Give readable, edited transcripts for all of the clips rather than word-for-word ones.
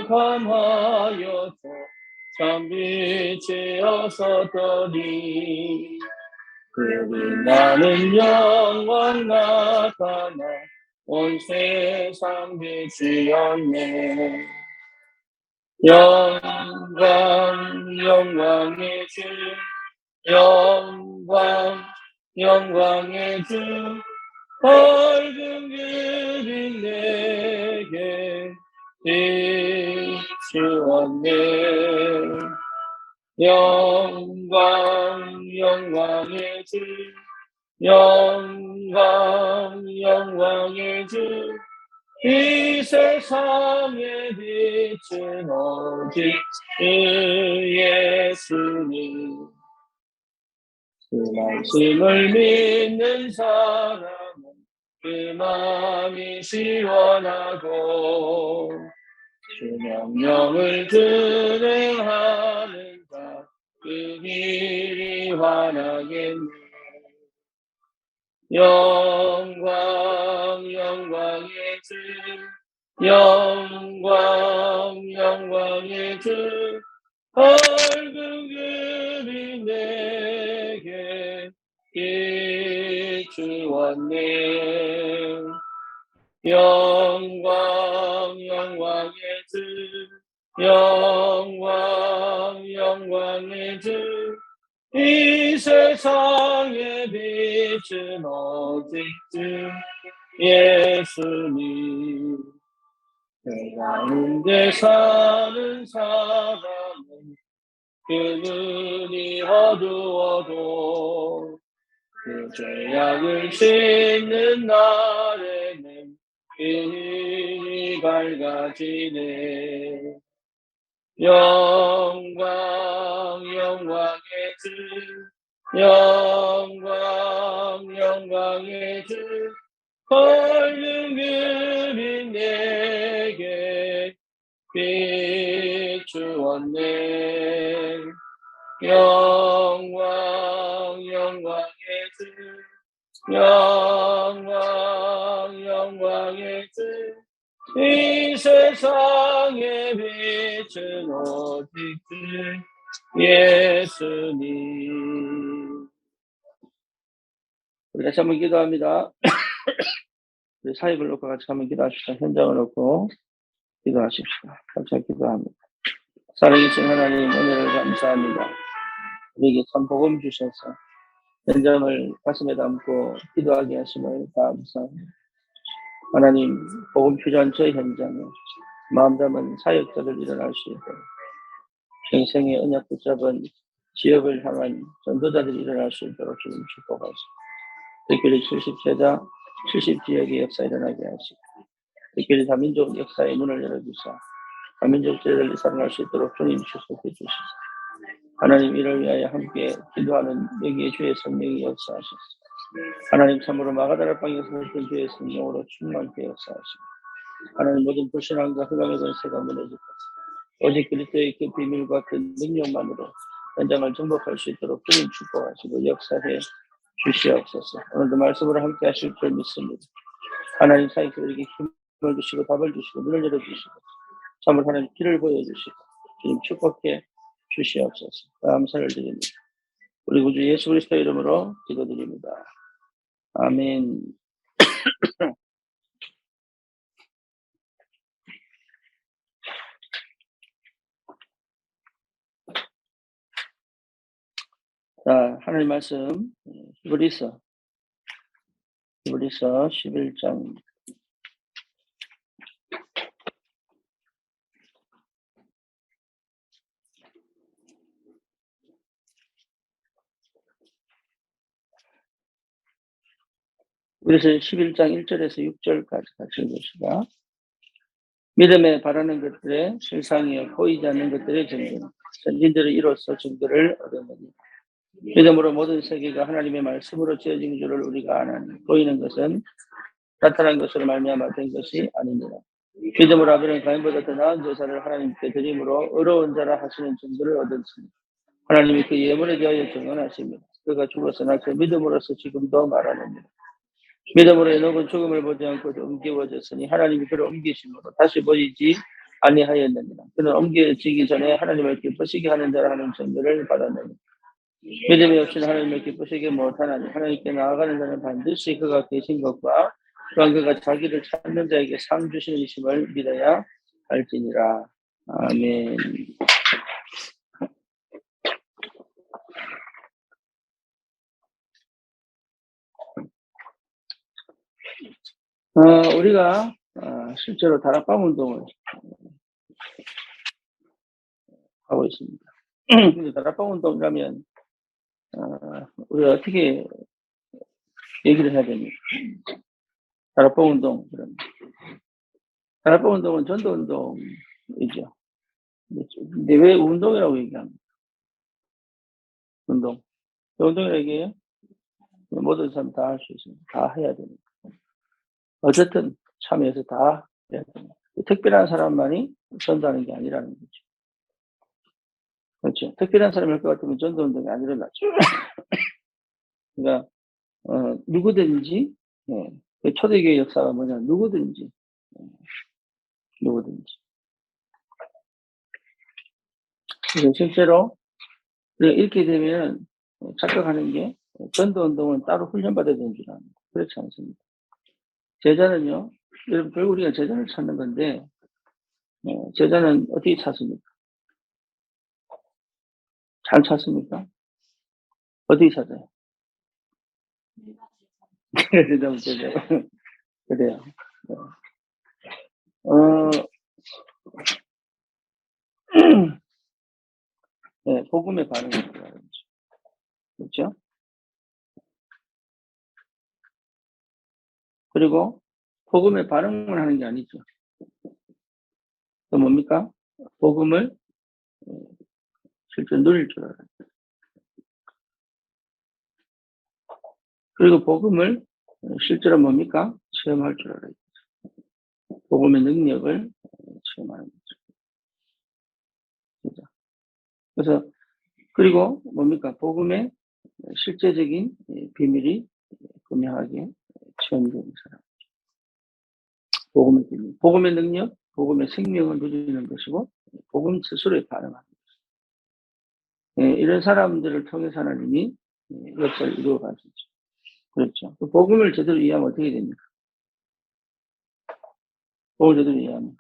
감하여서 참빛이었었더니 그리 나는 영원 나타나 온 세상 빛이었네. 영광의 주, 영광의 주, 밝은 그빛 내게 비추었네. 영광의 주, 영광의 주, 이 세상의 빛은 오직 주 예수님. 그 말씀을 믿는 사람은 그 마음이 시원하고 주 명령을 준행하는 자 그 길이 환하겠네. 영광의 주, 영광의 주, 밝은 그빛 내게 비추었네. 영광의 주, 영광의 주, 이 세상의 빛은 오직 주 예수님. 그 가운데 사는 사람은 그 눈이 어두워도 그 죄악을 씻는 날에는 빛이 밝아지네. 영광의 주, 영광의 주, 밝은 그빛 내게 비추었네. 영광의 주, 영광의 주, 이 세상의 빛은 오직 주 예수님. 우리 다시 한번 기도합니다. 우리 사역을 놓고 같이 한번 기도합시다. 현장을 놓고 기도하십시다. 같이 기도합니다. 살아계신 하나님, 오늘을 감사합니다. 우리에게 참 복음 주셔서 현장을 가슴에 담고 기도하게 하심을 감사합니다. 하나님, 복음 필요한 저희 현장에 마음 담은 사역자들 일어날 수 있도록 평생의 언약 붙잡은 지역을 향한 전도자들이 일어날 수 있도록 주님 축복하시고 특별히 70세자 70지역의 역사 일어나게 하시고 특별히 다민족 역사의 문을 열어주사 다민족제를 살아날 수 있도록 주님 축복해 주시고 하나님 이를 위하여 함께 기도하는 여기에 주의 성령이 역사하시고 하나님 참으로 마가다라 방에서 했던 주의 성령으로 충만케 역사하시고 하나님 모든 불신앙과 흑암의 권세가 무너지고 오직 그리스도의 그 비밀과 그 능력만으로 현장을 정복할 수 있도록 주님 축복하시고 역사해 주시옵소서. 오늘도 말씀으로 함께 하실 줄 믿습니다. 하나님 사역자들에게 힘을 주시고 답을 주시고 눈을 열어주시고 참으로 하나님 길을 보여주시고 주님 축복해 주시옵소서. 감사를 드립니다. 우리 구주 예수 그리스도 이름으로 기도드립니다. 아멘. 자, 하나님 말씀 히브리서 11장 그래서 11장 1절에서 6절까지 같이 읽읍시다. 믿음에 바라는 것들의 실상이요 보이지 않는 것들의 증거 선진들의 이로써 증거를 얻었느니라. 믿음으로 모든 세계가 하나님의 말씀으로 지어진 줄을 우리가 아나니 보이는 것은 나타난 것으로 말미암아 된 것이 아니니라. 믿음으로 아벨은 가인보다 더 나은 제사를 하나님께 드림으로 의로운 자라 하시는 증거를 얻었으니 하나님이 그 예물에 대하여 증언하십니다. 그가 죽었으나 그 믿음으로서 지금도 말하느니라. 믿음으로 에녹은 죽음을 보지 않고 옮겨졌으니 하나님이 그를 옮기심으로 다시 보이지 아니하였느니라. 그는 옮겨지기 전에 하나님을 기쁘시게 하는 자라 하는 증거를 받았느니라. 믿음이 없이는 하나님을 기쁘시게 못하나니 하나님께 나아가는 자는 반드시 그가 계신 것과 또한 그가 자기를 찾는 자에게 상 주시는 이심을 믿어야 할지니라. 아멘. 우리가 실제로 다락방 운동을 하고 있습니다. 근데 다락방 운동이라면 우리가 어떻게 얘기를 해야 됩니까? 다락방 운동, 그럼 다락방 운동은 전도 운동이죠. 근데 왜 운동이라고 얘기합니까? 운동. 운동이라고 얘기해요? 모든 사람 다 할 수 있습니다. 다 해야 됩니다. 어쨌든 참여해서 다 해야 됩니다. 특별한 사람만이 전도하는 게 아니라는 거죠. 그렇죠. 특별한 사람이 할 것 같으면 전도 운동이 안 일어나죠. 그러니까 누구든지 그 초대교회 역사가 뭐냐, 누구든지 그래서 실제로 이렇게 되면 착각하는 게 전도 운동은 따로 훈련받아야 되는 줄 압니다. 그렇지 않습니다. 제자는요, 여러분 결국 우리가 제자를 찾는 건데 제자는 어떻게 찾습니까? 잘 찾습니까? 어떻게 찾아요? 제자. 그래요. 복음의 반응을 그렇죠? 그리고 복음의 반응을 하는 게 아니죠. 또 뭡니까? 복음을 실제로 누릴 줄 알아요. 그리고 복음을 실제로 뭡니까? 체험할 줄 알아요. 복음의 능력을 체험하는 거죠. 그래서 그리고 뭡니까? 복음의 실제적인 비밀이 분명하게 체험되는 사람. 복음의 비밀, 복음의 능력, 복음의 생명을 누리는 것이고 복음 스스로에 반응하는 것이죠. 이런 사람들을 통해서 하나님이 역사를 이루어 가시죠. 그렇죠. 복음을 제대로 이해하면 어떻게 됩니까? 복음을 제대로 이해하면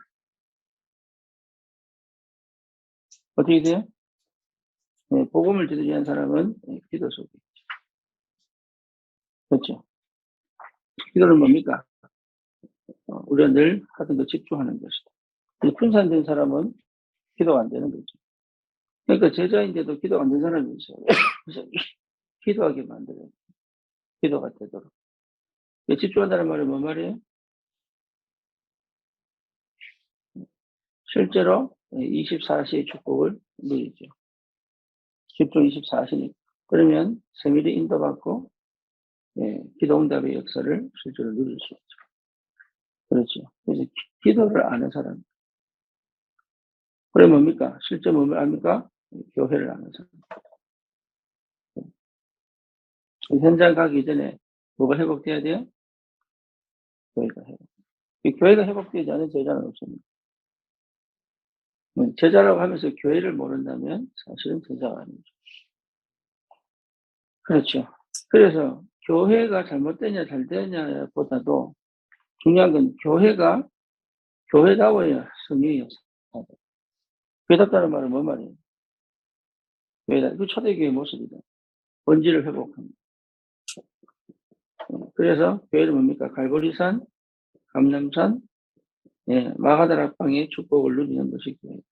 어떻게 돼요? 복음을 제대로 이해한 사람은 기도 속에 있죠. 그렇죠. 기도는 뭡니까? 우리가 늘 하던 거 집중하는 것이다. 분산된 사람은 기도가 안 되는 거죠. 그러니까 제자인데도 기도가 안 되는 사람이 있어요. 그래서 기도하게 만들어요. 기도가 되도록. 집중한다는 말은 뭔 말이에요? 실제로 24시의 축복을 누리죠. 집중 24시니. 그러면 세밀히 인도받고 기도응답의 역사를 실제로 누릴 수 있죠. 그렇죠. 그래서 기도를 아는 사람. 그래 뭡니까? 실제 뭘 압니까? 교회를 아는 사람. 현장 가기 전에 뭐가 회복돼야 돼요? 교회가 회복. 교회가 회복되지 않은 제자는 없습니다. 제자라고 하면서 교회를 모른다면 사실은 제자가 아니죠. 그렇죠. 그래서 교회가 잘못되냐 잘 되냐 보다도 중요한 건 교회가 교회다워야 성령이 역사하다. 교회답다는 말은 뭔 말이에요? 교회다. 그 초대교회 모습이다. 본질을 회복합니다. 그래서 교회는 뭡니까? 갈보리산, 감람산, 마가다락방의 축복을 누리는 것이 교회다.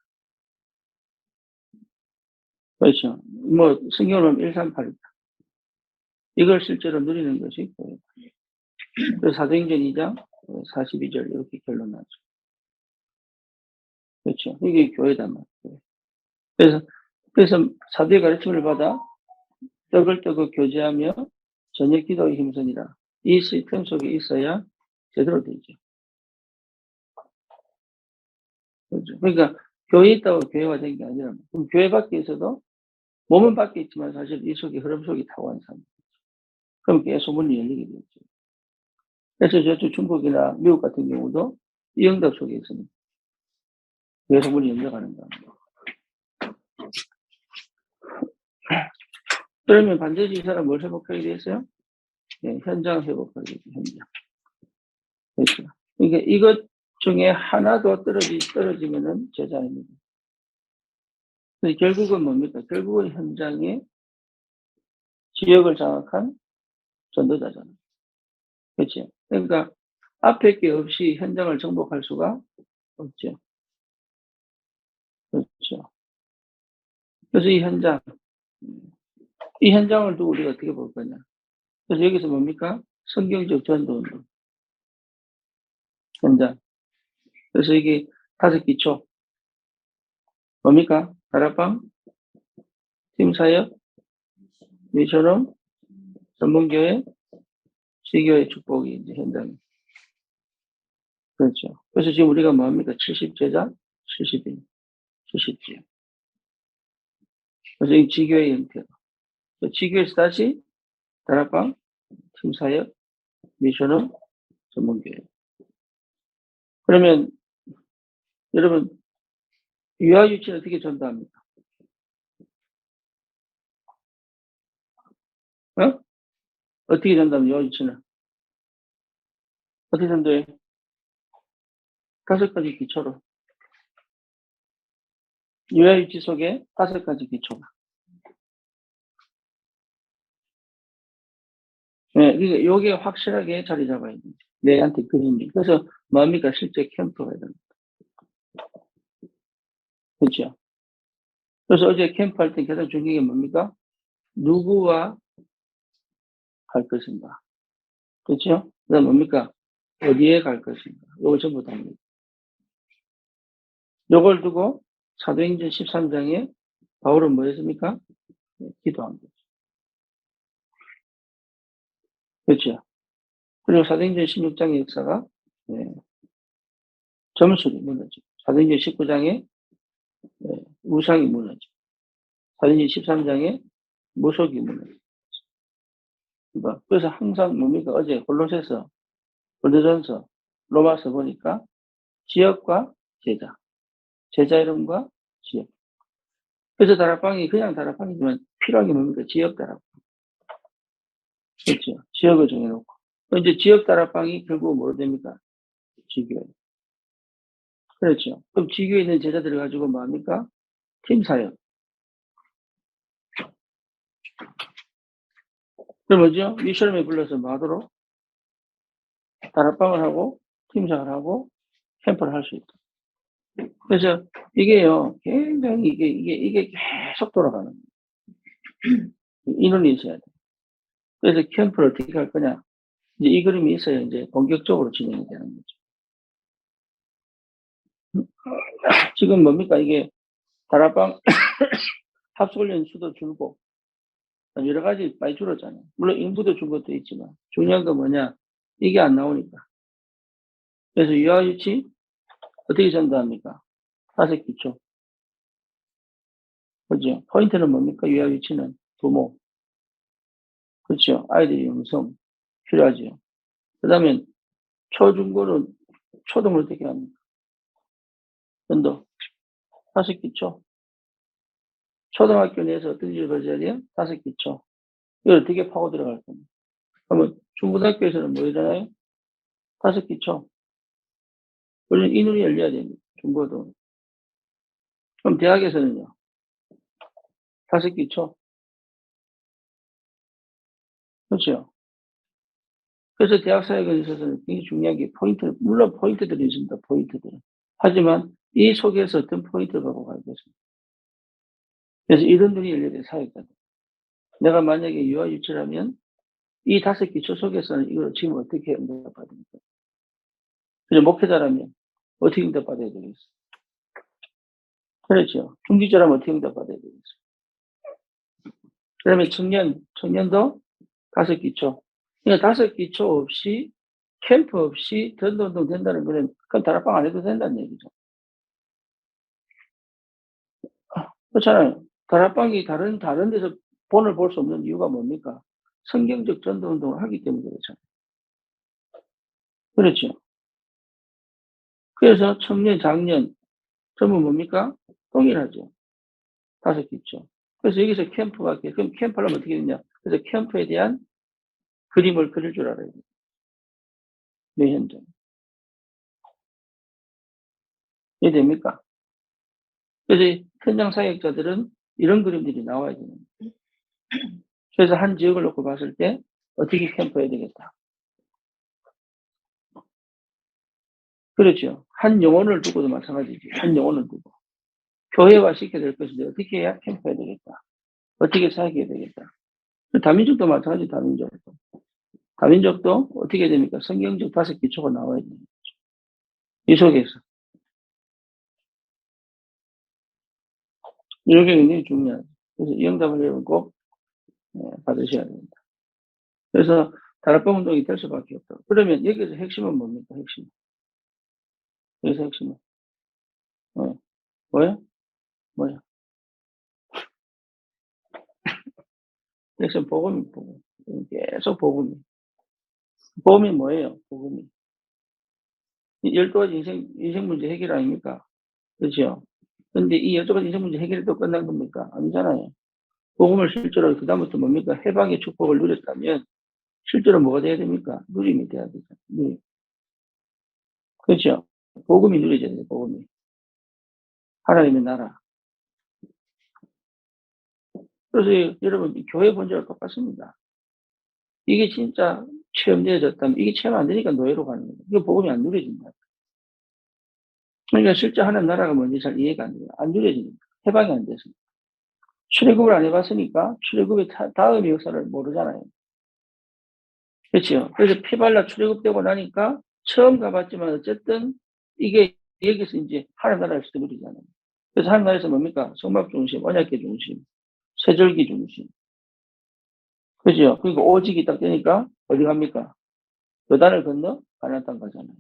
그렇죠. 뭐 성경을 보면 138이다. 이걸 실제로 누리는 것이 교회다. 그래서 사도행전 2장 42절 이렇게 결론나죠. 그렇죠. 이게 교회단 말이에요. 그래서 사도의 가르침을 받아 떡을 뜨고 교제하며 저녁 기도의 힘선이라. 이 시스템 속에 있어야 제대로 되죠. 그렇죠. 그러니까 교회에 있다고 교회가 된 게 아니라 그럼 교회 밖에 있어도 몸은 밖에 있지만 사실 이 속에 흐름 속에 타고 하는 사람. 그럼 계속 문이 열리게 되죠. 그래서 저쪽 중국이나 미국 같은 경우도 이 응답 속에 있습니다. 여성분이 연락하는 거. 그러면 반드시 이 사람 뭘 회복하게 돼 있어요? 네, 현장 회복하게 돼, 현장. 그렇죠. 그러니까 이것 중에 하나도 떨어지면은 제자 아닙니다. 결국은 뭡니까? 결국은 현장에 지역을 장악한 전도자잖아요. 그렇죠. 그러니까 앞에 게 없이 현장을 정복할 수가 없죠. 그렇죠. 그래서 이 현장을 두고 우리가 어떻게 볼 거냐. 그래서 여기서 뭡니까? 성경적 전도운동. 현장. 그래서 이게 5기초. 뭡니까? 다락방, 팀사역, 미션홈, 전문교회, 지교의 축복이 이제 현장. 그렇죠. 그래서 지금 우리가 뭡니까? 70제자, 70인, 70지. 그래서 이 지교의 형태로. 지교에서 다시 다락방, 팀사역, 미션홈, 전문교회. 그러면 여러분 유아유치는 어떻게 전도합니까? 어? 어떻게 전도합니까? 유아유치는 어떻게 전도해? 5가지 기초로. 유아유치 속에 5가지 기초가. 네, 그러니까 요게 확실하게 자리 잡아야 돼. 내한테 그림이. 그래서 뭡니까? 실제 캠프가 되는. 그렇죠? 그래서 어제 캠프 할 때 가장 중요한 게 뭡니까? 누구와 갈 것인가? 그렇죠? 그 다음 뭡니까? 어디에 갈 것인가? 요거 전부 다입니다. 요걸 두고 사도행전 13장에 바울은 뭐 했습니까? 네, 기도한 거죠. 그렇죠? 그리고 사도행전 16장의 역사가 네, 점술이 무너지고 사도행전 19장에 네, 우상이 무너지고 사도행전 13장에 무속이 무너지고 그래서 항상 뭡니까? 어제 골로새서, 고린도전서, 로마서 보니까 지역과 제자, 제자 이름과 지역. 그래서 다락방이 그냥 다락방이지만 필요한 게 뭡니까? 지역 다락방. 그렇죠. 지역을 정해놓고. 이제 지역 다락방이 결국 뭐로 됩니까? 지교회. 그렇죠. 그럼 지교에 있는 제자들을 가지고 뭐 합니까? 팀 사역. 그럼 뭐죠? 미션홈에 불러서 뭐 하도록? 다락방을 하고, 팀장을 하고, 캠프를 할 수 있다. 그래서 이게요, 굉장히 이게 계속 돌아가는 거예요. 인원이 있어야 돼. 그래서 캠프를 어떻게 할 거냐. 이제 이 그림이 있어야 이제 본격적으로 진행이 되는 거죠. 지금 뭡니까? 이게 다락방 합숙훈련 수도 줄고, 여러 가지 많이 줄었잖아요. 물론 인구도 준 것도 있지만, 중요한 건 뭐냐? 이게 안 나오니까. 그래서 유아유치 어떻게 전도합니까? 5기초. 그죠? 포인트는 뭡니까? 유아유치는 부모. 그렇죠? 아이들이 영성 필요하죠. 그 다음에 초중고는 초등을 어떻게 합니까? 전도 5기초. 초등학교 내에서 어떤 일을 벌여야 돼요? 5기초. 이걸 어떻게 파고 들어갈 겁니까? 그러면 중고등학교에서는 뭐 일어나요? 5기초. 물론 이 눈이 열려야 됩니다. 중고도. 그럼 대학에서는요? 5기초. 그렇죠? 그래서 대학 사역에 있어서는 굉장히 중요한 게 포인트, 물론 포인트들이 있습니다. 포인트들. 하지만 이 속에서 어떤 포인트를 갖고 갈 것입니다. 그래서 이런 눈이 열려야 돼, 사역자들. 내가 만약에 유아유치라면 이 5기초 속에서는 이걸 지금 어떻게 응답받습니까? 그래서 목회자라면 어떻게 응답받아야 되겠어? 그렇죠. 중지자라면 어떻게 응답받아야 되겠어? 그 다음에 청년도 5기초. 그러니까 5기초 없이, 캠프 없이 전도운동 된다는 거는, 그건 다락방 안 해도 된다는 얘기죠. 그렇잖아요. 다락방이 다른 데서 본을 볼 수 없는 이유가 뭡니까? 성경적 전도운동을 하기 때문에 그렇잖아요. 그렇죠. 그래서 청년, 장년, 전부 뭡니까? 동일하죠. 5개 있죠. 그래서 여기서 캠프가, 그럼 캠프를 어떻게 되냐? 그래서 캠프에 대한 그림을 그릴 줄 알아야 돼요. 내 현장. 이해됩니까? 그래서 현장 사역자들은 이런 그림들이 나와야 되는 거예요. 그래서 한 지역을 놓고 봤을 때 어떻게 캠프해야 되겠다. 그렇죠. 한 영혼을 두고도 마찬가지죠. 한 영혼을 두고. 교회화 시켜야 될 것인데 어떻게 해야 캠프해야 되겠다. 어떻게 사역해야 되겠다. 다민족도 마찬가지 다민족도. 다민족도 어떻게 해야 됩니까? 성경적 5 기초가 나와야 돼요. 이 속에서. 이렇게 굉장히 중요하죠. 그래서 이 응답을 여러분 꼭 받으셔야 됩니다. 그래서 다락방 운동이 될 수밖에 없다. 그러면 여기서 핵심은 뭡니까? 핵심. 여기서 핵심은. 뭐야? 뭐야? 핵심 복음이 복음. 계속 복음이. 복음이 뭐예요? 복음이. 12가지 인생 문제 해결 아닙니까? 그렇죠? 근데 이 12가지 인생 문제 해결이 또 끝난 겁니까? 아니잖아요. 복음을 실제로 그다음부터 뭡니까? 해방의 축복을 누렸다면 실제로 뭐가 돼야 됩니까? 누림이 돼야 되죠. 누림. 그렇죠? 복음이 누려져야 돼요. 복음이. 하나님의 나라. 그래서 여러분 교회 본질과 똑같습니다. 이게 진짜 체험되어졌다면 이게 체험 안 되니까 노예로 가는 거예요. 이거 복음이 안 누려진다. 그러니까 실제 하나님 나라가 뭔지 잘 이해가 안 돼요. 안 누려지니까. 해방이 안 돼서. 출애굽을 안 해봤으니까 출애굽의 다음의 역사를 모르잖아요. 그렇죠. 그래서 피발라 출애굽되고 나니까 처음 가봤지만 어쨌든 이게 여기서 이제 하나님 나라에서 누리잖아요. 그래서 하나님 나라에서 뭡니까? 성막 중심, 언약계 중심, 세절기 중심. 그죠? 그러니까 오직이 딱 되니까 어디 갑니까? 요단을 건너 가나안 땅 가잖아요.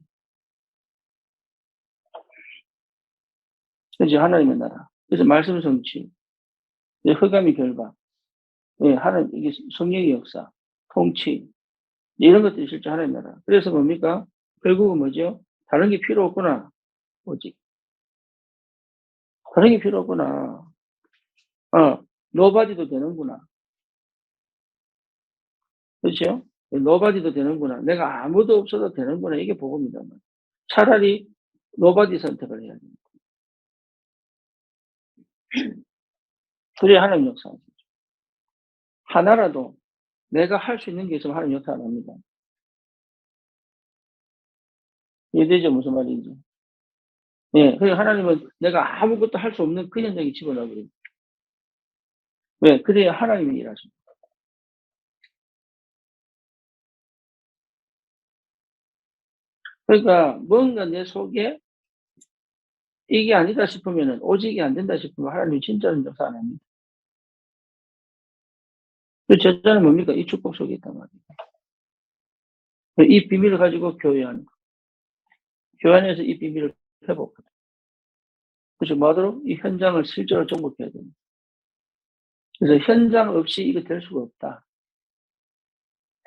그죠? 하나님의 나라. 그래서 말씀 성취, 흑암이 결박, 하나님 이게 성령의 역사, 통치 이런 것들이 실제 하나님 나라. 그래서 뭡니까? 결국은 뭐죠? 다른 게 필요 없구나. 오직 다른 게 필요 없구나. 노바디도 되는구나. 그렇죠? 노바디도 되는구나. 내가 아무도 없어도 되는구나. 이게 복음이다. 차라리 노바디 선택을 해야 됩니다. 그래야 하나님 역사하죠. 하나라도 내가 할 수 있는 게 있으면 하나님 역사 안 합니다. 이해되죠? 무슨 말인지. 예, 그러니까 하나님은 내가 아무것도 할 수 없는 그 현장에 집어넣어버립니다. 왜? 그래야 하나님이 일하십니다. 그러니까 뭔가 내 속에 이게 아니다 싶으면은 오직이 안 된다 싶으면 하나님이 진짜는 역사 안 합니다. 그 저자는 뭡니까? 이 축복 속에 있단 말이에요. 이 비밀을 가지고 교회하는 거. 교회 안에서 이 비밀을 회복하다. 그래서 뭐하도록 이 현장을 실제로 정복해야 됩니다. 그래서 현장 없이 이거 될 수가 없다.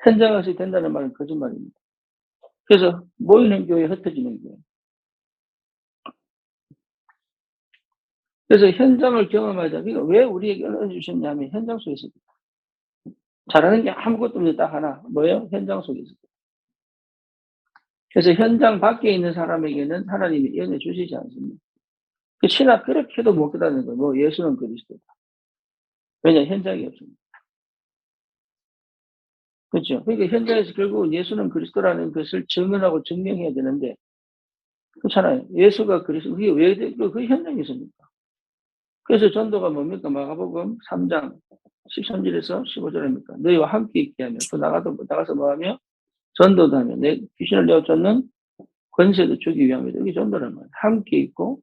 현장 없이 된다는 말은 거짓말입니다. 그래서 모이는 교회, 흩어지는 교회. 그래서 현장을 경험하자. 그러니까 왜 우리에게 은혜 주셨냐면 현장 속에서 잘하는 게 아무것도 없는데 딱 하나. 뭐예요? 현장 속에서. 그래서 현장 밖에 있는 사람에게는 하나님이 은혜 주시지 않습니다. 그 신학 그렇게 해도 못 깨닫는 거예요. 뭐 예수는 그리스도다. 왜냐? 현장이 없습니다. 그렇죠? 그러니까 현장에서 결국 예수는 그리스도라는 것을 증언하고 증명해야 되는데 그렇잖아요. 예수가 그리스도. 그게 왜, 그 현장이 있습니까? 그래서 전도가 뭡니까? 마가복음 3장 13절에서 15절입니까? 너희와 함께 있게 하며 또 나가서 뭐하며? 전도도 하며 내 귀신을 내어 쫓는 권세도 주기 위함이다. 이게 전도란 말이에요. 함께 있고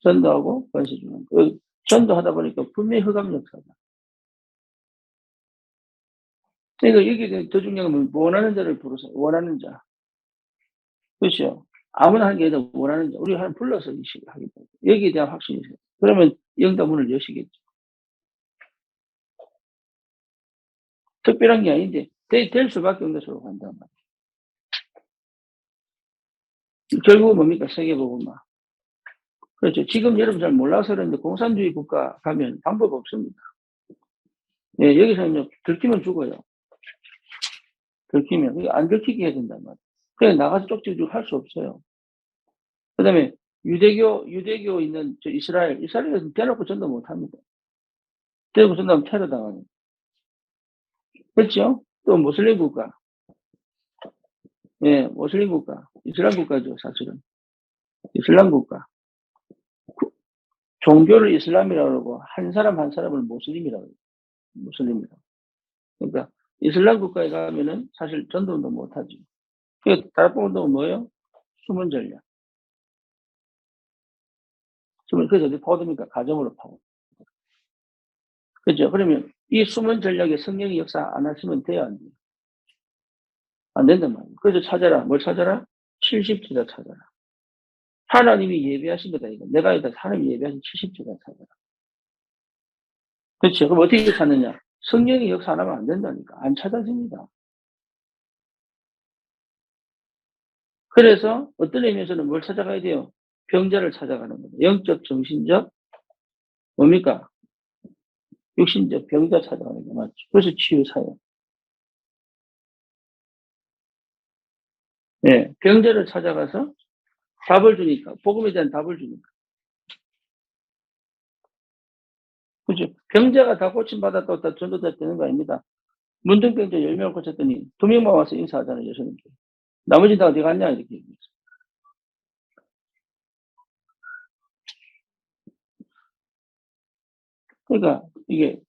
전도하고 권세 주는 거. 전도하다 보니까 분명히 흑암 역사다. 그러니까 여기 더 중요한 건 원하는 자를 부르세요. 원하는 자. 그렇죠? 아무나 하는 게 아니라 원하는 자. 우리 한 불러서 하기 때문에 여기에 대한 확신이 있어요. 그러면 영다문을 여시겠죠. 특별한 게 아닌데 될 수밖에 없는 것으로 간단 말이에요. 결국은 뭡니까? 세계복음화. 그렇죠. 지금 여러분 잘 몰라서 그런데 공산주의 국가 가면 방법 없습니다. 예, 여기서는 들키면 죽어요. 들키면. 안 들키게 해야 된단 말이에요. 그냥 나가서 쪽지고 할 수 없어요. 그 다음에 유대교 있는 저 이스라엘에서 대놓고 전도 못 합니다. 대놓고 전도하면 테러 당하는. 그렇죠? 또 모슬림 국가. 예, 모슬림 국가. 이슬람 국가죠, 사실은. 이슬람 국가. 종교를 이슬람이라고 그러고, 한 사람 한 사람을 모슬림이라고 해요. 모슬림이라고. 그러니까, 이슬람 국가에 가면은 사실 전도운동 못 하죠. 그, 다락방 운동은 뭐예요? 숨은 전략. 그래서 어디 파고듭니까? 가정으로 파고. 그죠? 그러면 이 숨은 전략에 성령의 역사 안 하시면 돼요, 안 돼요? 안 된단 말이에요. 그래서 찾아라. 뭘 찾아라? 70주다 찾아라. 하나님이 예배하신 거다, 이거. 내가 여기다 하나님이 예배하신 70주다 찾아라. 그렇죠. 그럼 어떻게 찾느냐? 성령의 역사 안 하면 안 된다니까. 안 찾아집니다. 그래서 어떤 의미에서는 뭘 찾아가야 돼요? 병자를 찾아가는 거예요. 영적, 정신적, 뭡니까? 육신적 병자 찾아가는 게 맞죠. 그래서 치유사요. 예, 병자를 찾아가서 답을 주니까, 복음에 대한 답을 주니까. 그죠? 병자가 다 고침받았다고 다 전도자 되는 거 아닙니다. 문둥병자 10명을 고쳤더니 2명만 와서 인사하잖아요, 예수님께. 나머지 다 어디 갔냐, 이렇게 얘기했어요. 그러니까, 이게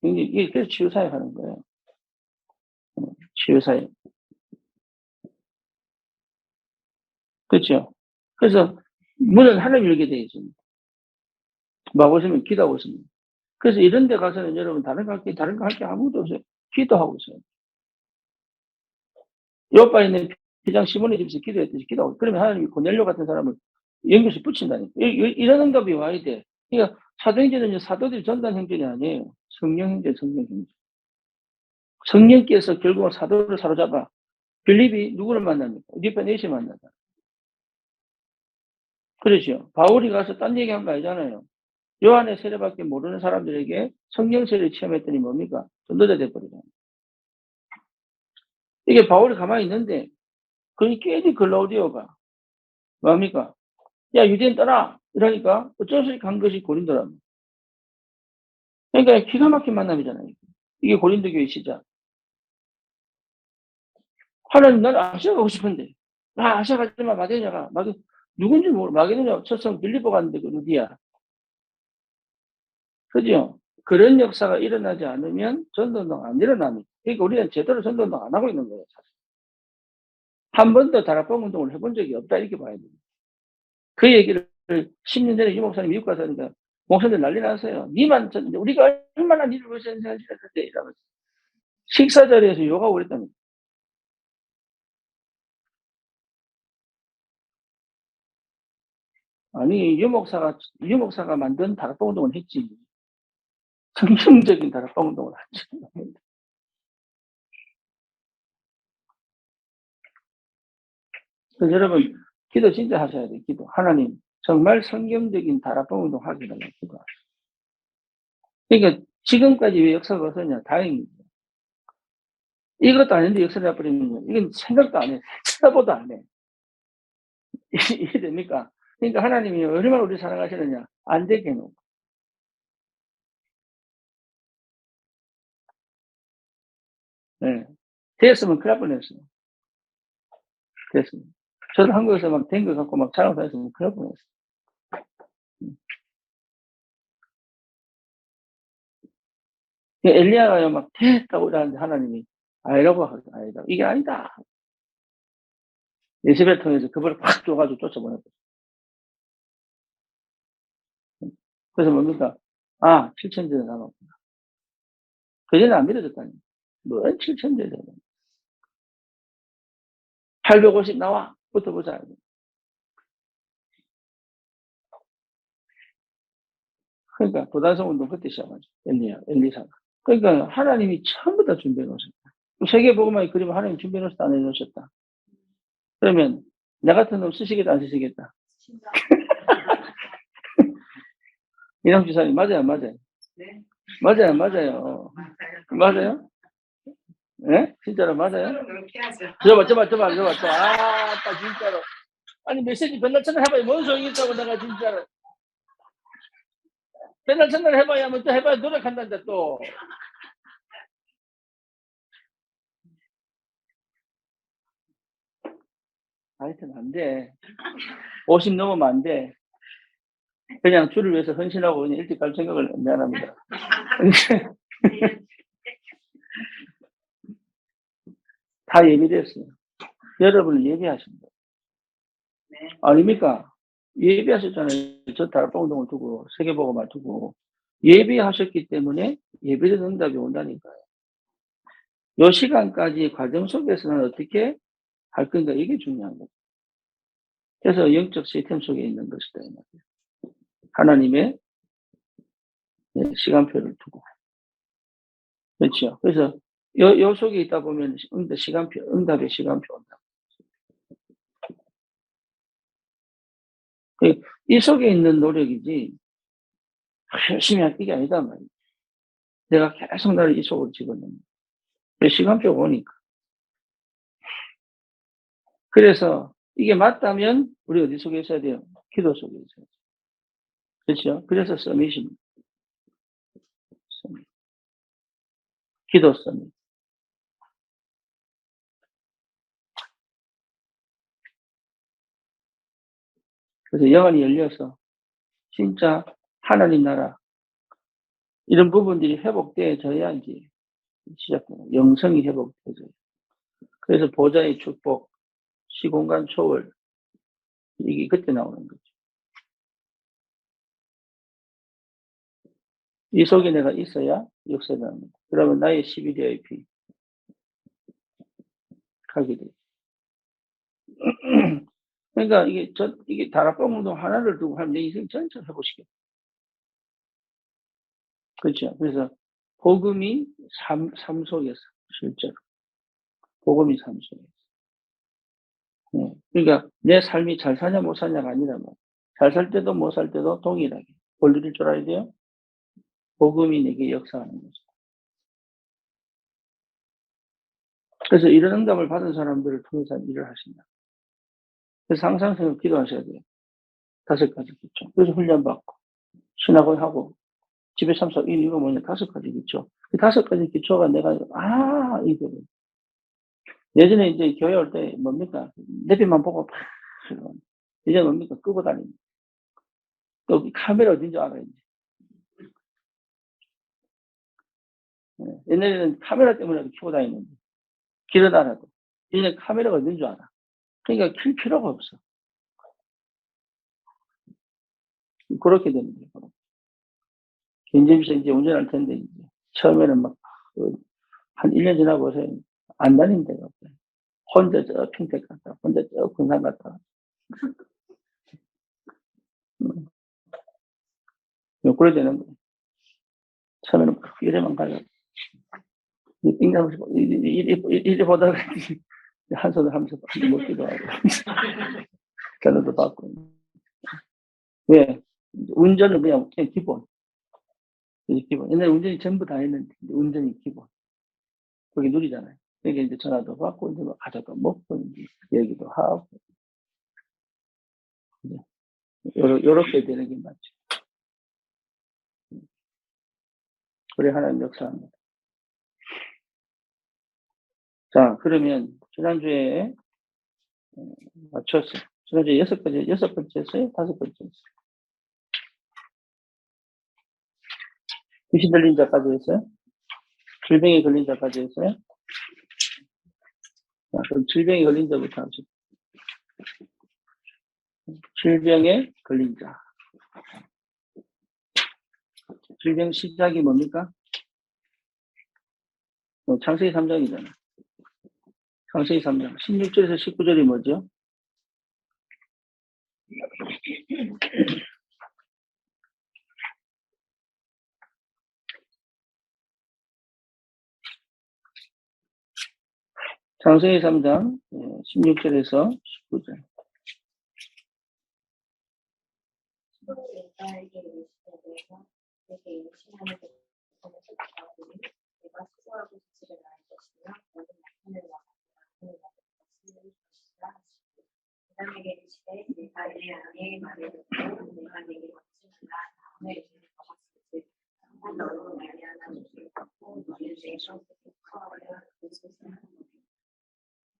그래서 치유사역 하는 거예요. 치유사역. 그렇죠? 그래서 문은 하나님 열게 되어 있습니다. 막으시면 기도하고 있습니다. 그래서 이런 데 가서는 여러분 다른 거 할 게 아무것도 없어요. 기도하고 있어요. 요빠 있는 피장 시몬의 집에서 기도했듯이 기도하고. 그러면 하나님이 고넬료 같은 사람을 연결시 붙인다니까. 이런 응답이 와야 돼. 그러니까 사도행전은 사도들이 전단 행전이 아니에요. 성령 행전, 성령 행전. 성령께서 결국은 사도를 사로잡아 빌립이 누구를 만납니까? 디페네시 만나다. 그렇죠. 바울이 가서 딴 얘기한 거 아니잖아요. 요한의 세례밖에 모르는 사람들에게 성령 세례를 체험했더니 뭡니까? 전도자 돼버리잖아요. 이게 바울이 가만히 있는데 그러니 괜히 글라우디오가 뭡니까? 야 유대인 떠나! 이러니까 어쩔 수 없이 간 것이 고린도랍니다. 그러니까 기가 막힌 만남이잖아요. 이게 고린도 교회 시작. 하나님 난 아시아 가고 싶은데 나 아시아 가지마. 마게도냐가 누군지 모르. 마게도냐 첫성 빌립보 갔는데 그 누디야. 그죠? 그런 역사가 일어나지 않으면 전도운동 안 일어납니다. 그러니까 우리는 제대로 전도운동 안 하고 있는 거예요. 사실. 한 번도 다락방 운동을 해본 적이 없다 이렇게 봐야 됩니다. 그 얘기를 10년 전에 유 목사님 미국 가서 하니까 목사님들 난리 났어요. 니만 우리가 얼마나 니를 위해서 생각했는데 이러면서 식사 자리에서 욕하고 그랬답니다. 아니 유 목사가 만든 다락방 운동을 했지. 성경적인 다락방 운동을 하지. 그래서 여러분 기도 진짜 하셔야 돼요. 기도. 하나님 정말 성경적인 다락방 운동 하게 달라고 기도하세요. 그러니까 지금까지 왜 역사가 없었냐? 다행입니다. 이것도 아닌데 역사를 해버리면 이건 생각도 안 해. 쳐다보도 안 해. 이해됩니까? 그러니까 하나님이 얼마나 우리 사랑하시느냐? 안 되게 해놓고. 네. 됐으면 큰일 날 뻔했어요. 됐으면. 저도 한국에서 막 된 거 갖고 막 자랑 다녔으면 큰일 날 뻔했어요. 엘리야가 막 됐다고 그러는데 하나님이 아니라고 하죠. 아니다. 이게 아니다. 예시벨 통해서 그걸 팍 줘가지고 쫓아보냈어요. 그래서 뭡니까? 아, 7천제를 남았구나. 그전에 안 믿어졌다니. 뭔 7천제를. 850 나와. 붙어보자. 그러니까 도단성 운동 그때 시작하죠. 엘리사가. 그러니까 하나님이 처음부터 다 준비해 놓으셨다. 세계복음화의 그림을 하나님 준비해 놓으셨다, 안 해놓으셨다. 그러면 나 같은 놈 쓰시겠다, 안 쓰시겠다? 이남 지사님, 맞아요, 맞아요. 네. 맞아요, 맞아요. 맞아요? 예? 진짜로 맞아요? 그렇게 하죠. 저봐. 진짜로. 아니, 메시지 맨날처럼 해봐야 뭔 소용이 있다고 내가 진짜로. 맨날처럼 해봐야 뭐 또 해봐야 노력한다는데 또. 하여튼 안 돼. 50 넘으면 안 돼. 그냥 주를 위해서 헌신하고 그냥 일찍 갈 생각을 안 합니다. 다 예비됐어요. 여러분은 예비하신다. 네. 아닙니까? 예비하셨잖아요. 저 다락방동을 두고, 세계보고말 두고. 예비하셨기 때문에 예비된 응답이 온다니까요. 요 시간까지 과정 속에서는 어떻게 할 건가, 이게 중요한 거죠. 그래서 영적 시스템 속에 있는 것이다. 이 말이에요. 하나님의 시간표를 두고. 그렇죠. 그래서 요 속에 있다 보면 응답의 시간표 온다. 이 속에 있는 노력이지, 열심히 할 게 아니다 말이에요. 내가 계속 나를 이 속으로 집어넣는. 시간표가 오니까. 그래서 이게 맞다면 우리 어디 속에 있어야 돼요? 기도 속에 있어야 돼요. 그렇죠? 그래서 서밋입니다. 기도 서밋. 그래서 영안이 열려서 진짜 하나님 나라 이런 부분들이 회복되어져야 이제 시작돼요. 영성이 회복되어져요. 그래서 보좌의 축복, 시공간 초월 이게 그때 나오는 거죠. 이 속에 내가 있어야 역사가 합니다. 그러면 나의 12VIP 가게 돼요. 그러니까 이게 다락방 운동 하나를 두고 하면 내 인생 전체 해보시겠어요. 그렇죠. 그래서 복음이 삶 속에서 실제로 복음이 삶 속에서. 네. 그러니까 내 삶이 잘 사냐 못 사냐가 아니라 잘 살 때도 못 살 때도 동일하게 볼일 줄 알아야 돼요. 복음이 내게 역사하는 거죠. 그래서 이런 응답을 받은 사람들을 통해서 일을 하신다. 그래서 항상 기도하셔야 돼요. 5가지 기초. 그래서 훈련받고 신학을 집에 참석 이유가 뭐냐? 5가지 기초. 그 5가지 기초가 내가 이게 예전에 이제 교회 올 때 뭡니까? 내비만 보고 이제 뭡니까? 끄고 다닙니다. 여기 카메라 어딘지 알아요. 옛날에는 카메라 때문에 켜고 다니는데 길을 알아도 이제 카메라가 어딘 줄 알아. 그러니까 킬 필요가 없어. 그렇게 되는 거예요. 견제비서 이제 운전할 텐데 이제 처음에는 한 1년 지나고 안 다니는 데가 없어요. 혼자 저 평택 갔다, 혼자 저 군산 갔다. 그래 되는 거예요. 처음에는 이래만 가요. 이래 보다가 한 손을 하면서 먹기도 하고 전화도 받고. 왜? 운전은 그냥 기본. 기본. 옛날에 운전이 전부 다 했는데 운전이 기본. 그게 누리잖아요. 그러니까 이제 전화도 받고 이제 가져가 먹고 이제 얘기도 하고. 요렇게 되는 게 맞죠. 그래 하나님 역사합니다. 자, 그러면 지난주에 맞췄어요. 지난주에 6번째였어요? 5번째였어요? 귀신 들린 자까지 했어요? 질병에 걸린 자까지 했어요? 자, 그럼 질병에 걸린 자부터 하죠. 질병에 걸린 자. 질병 시작이 뭡니까? 창세기 3장이잖아요. 창세기 3장. 16절에서 19절이 뭐죠? 창세기 3장 16절에서 19절. 대해서 내게 의심하는 것을 찾아보니 내가 수고하고 지지를 할 것이며 모든 약혼을 와하는 것을 것이라 하시고 사람에게 이르시되 내가 내 아내의 말을 듣고 내가 내게 거치는가 다음에 이르는 것이지 한 너로 말미암아 주를 받고 너는 내 성격이 커하여 그 소생하는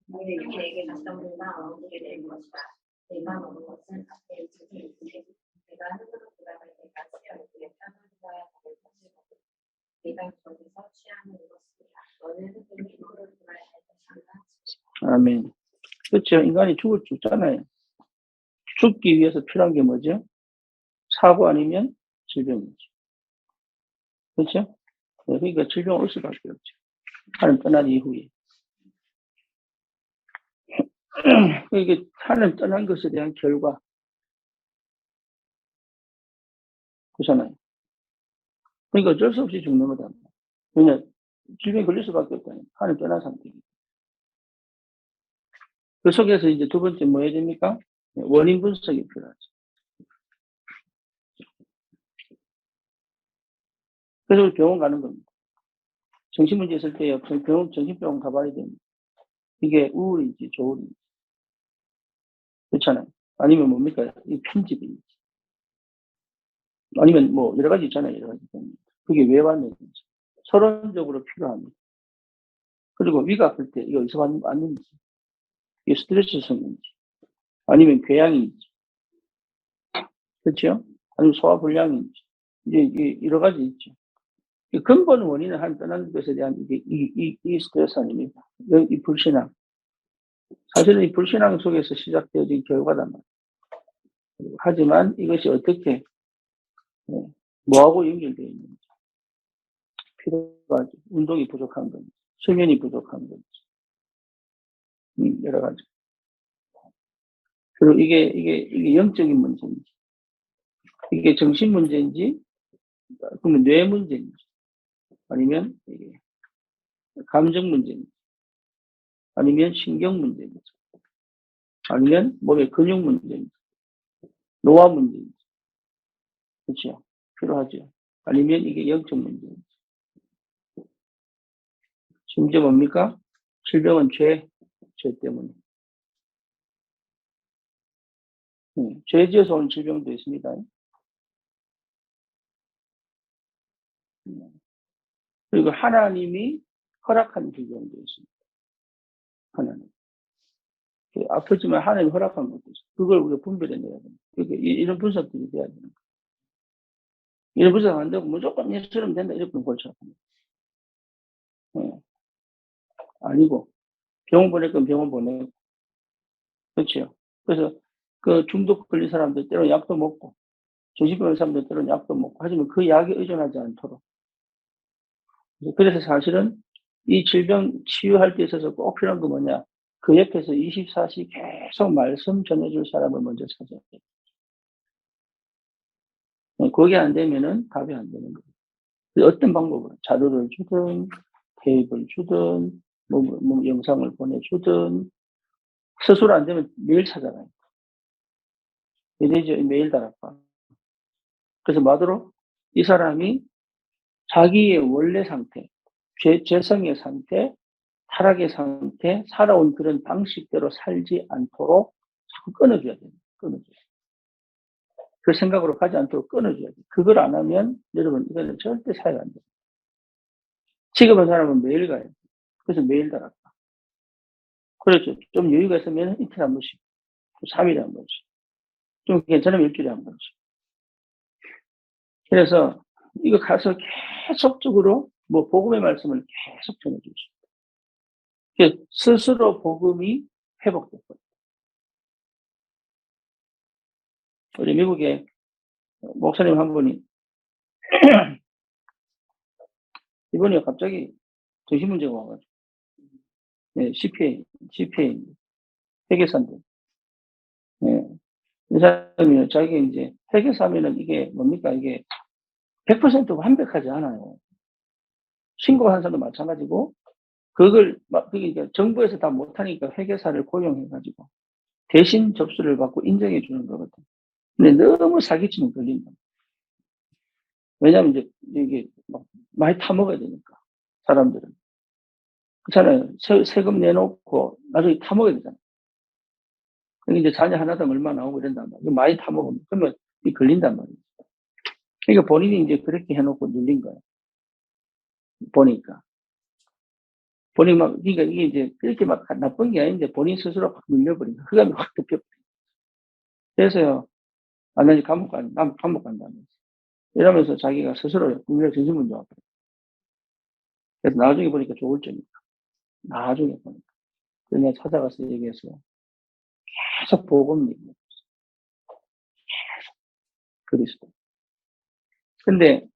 너희는 내게 갔다오니가 얻게 될 것이다. 내가 먹은 것은 앞에 있으니 내가 하늘로 돌아갈 때까지 얼굴에 편하리라 하는 것을 보고 내가 거기서 취함을 입었습니다. 너는 흑인이 코를 돌아야 할 것인가? 아멘. 그렇죠. 인간이 죽잖아요. 죽기 위해서 필요한 게 뭐죠? 사고 아니면 질병이죠. 그렇죠? 그러니까 질병 올 수밖에 없죠. 하나님 떠난 이후에. 이게 하나님 떠난 것에 대한 결과. 그렇잖아요. 그러니까 어쩔 수 없이 죽는 거다. 왜냐, 질병이 걸릴 수밖에 없다니. 하나님 떠난 상태이기. 그 속에서 이제 두 번째 뭐 해야 됩니까? 원인 분석이 필요하죠. 그래서 우리 병원 가는 겁니다. 정신문제 있을 때 정신병원 가봐야 됩니다. 이게 우울인지 조울인지. 그렇잖아요. 아니면 뭡니까? 이 편집인지. 아니면 뭐 여러 가지 있잖아요. 여러 가지. 그게 왜 왔는지. 서론적으로 필요합니다. 그리고 위가 아플 때 이거 어디서 왔는지. 이게 스트레스성인지. 아니면 궤양인지. 그렇죠? 아니면 소화불량인지. 이제 여러 가지 있죠. 이 근본 원인은 한 떠난 것에 대한 이 스트레스 아닙니까? 이 불신앙. 사실은 이 불신앙 속에서 시작되어진 결과단 말이에요. 하지만 이것이 어떻게, 뭐하고 연결되어 있는지. 필요하죠. 운동이 부족한 건지, 수면이 부족한 건지, 여러 가지. 그리고 이게 영적인 문제인지, 이게 정신 문제인지, 그러면 뇌 문제인지, 아니면 이게 감정 문제인지, 아니면 신경 문제인지, 아니면 몸의 근육 문제인지, 노화 문제인지, 그렇죠? 필요하죠. 아니면 이게 영적 문제인지. 심지어 뭡니까? 질병은 죄 때문에. 죄 지어서 온 질병도 있습니다. 그리고 하나님이 허락한 질병도 있습니다. 하나님. 아프지만 하나님이 허락한 것도 있어요. 그걸 우리가 분별해내야 됩니다. 그러니까 이런 분석들이 돼야 되는 거예요. 이런 분석 안 되고 무조건 예수처럼 된다 이렇게 골치 아픕니다. 아니고 병원 보낼 건 병원 보내고 그렇죠. 그래서 그 중독 걸린 사람들 때로는 약도 먹고 정신병 사람들 때로는 약도 먹고 하지만 그 약에 의존하지 않도록. 그래서 사실은 이 질병 치유할 때 있어서 꼭 필요한 건 뭐냐? 그 옆에서 24시 계속 말씀 전해줄 사람을 먼저 찾아야 돼요. 그게 안 되면은 답이 안 되는 거예요. 어떤 방법으로 자료를 주든 테이프를 주든 뭐 영상을 보내주든 스스로 안 되면 매일 찾아가요. 이제 매일 다락방. 그래서 뭐하도록 이 사람이 자기의 원래 상태, 죄성의 상태, 타락의 상태, 살아온 그런 방식대로 살지 않도록 자꾸 끊어줘야 돼요. 끊어줘야 돼요. 그 생각으로 가지 않도록 끊어줘야 돼요. 그걸 안 하면 여러분 이거는 절대 사회가 안 돼요. 지금은 사람은 매일 가요. 그래서 매일 다락방. 그렇죠. 좀 여유가 있으면 이틀에 한 번씩, 3일에 한 번씩. 좀 괜찮으면 일주일에 한 번씩. 그래서 이거 가서 계속적으로 뭐 복음의 말씀을 계속 전해주십시오. 스스로 복음이 회복됐거든요. 우리 미국에 목사님 한 분이 이번에 갑자기 정신 문제가 와가지고 CPA 회계사인데 이 사람이 자기 이제 회계사면은 이게 뭡니까 이게 100% 완벽하지 않아요. 신고한 사람도 마찬가지고 그걸 그게 정부에서 다 못하니까 회계사를 고용해가지고 대신 접수를 받고 인정해 주는 거거든. 근데 너무 사기치면 걸린다. 왜냐면 이제 이게 막 많이 타먹어야 되니까, 사람들은. 그렇잖아요. 세금 내놓고 나중에 타먹어야 되잖아요. 그러니까 이제 자녀 하나당 얼마 나오고 이런단 말이에요. 많이 타먹으면, 그러면 이 걸린단 말이에요. 그러니까 본인이 이제 그렇게 해놓고 눌린 거예요. 보니까. 본인 막, 그러니까 이게 이제 그렇게 막 나쁜 게 아닌데 본인 스스로 확 눌려버린 거예요. 흑암이 확 덮여버린 거예요. 그래서요, 아, 나 이제 난 감옥 간다면서. 이러면서 자기가 스스로 눌려 정신문제 왔어요. 그래서 나중에 보니까 좋을 점이다. 나중에 보니까. 그래서 내가 찾아가서 얘기했어요. 계속 복음 얘기해요. 그리스도. 근데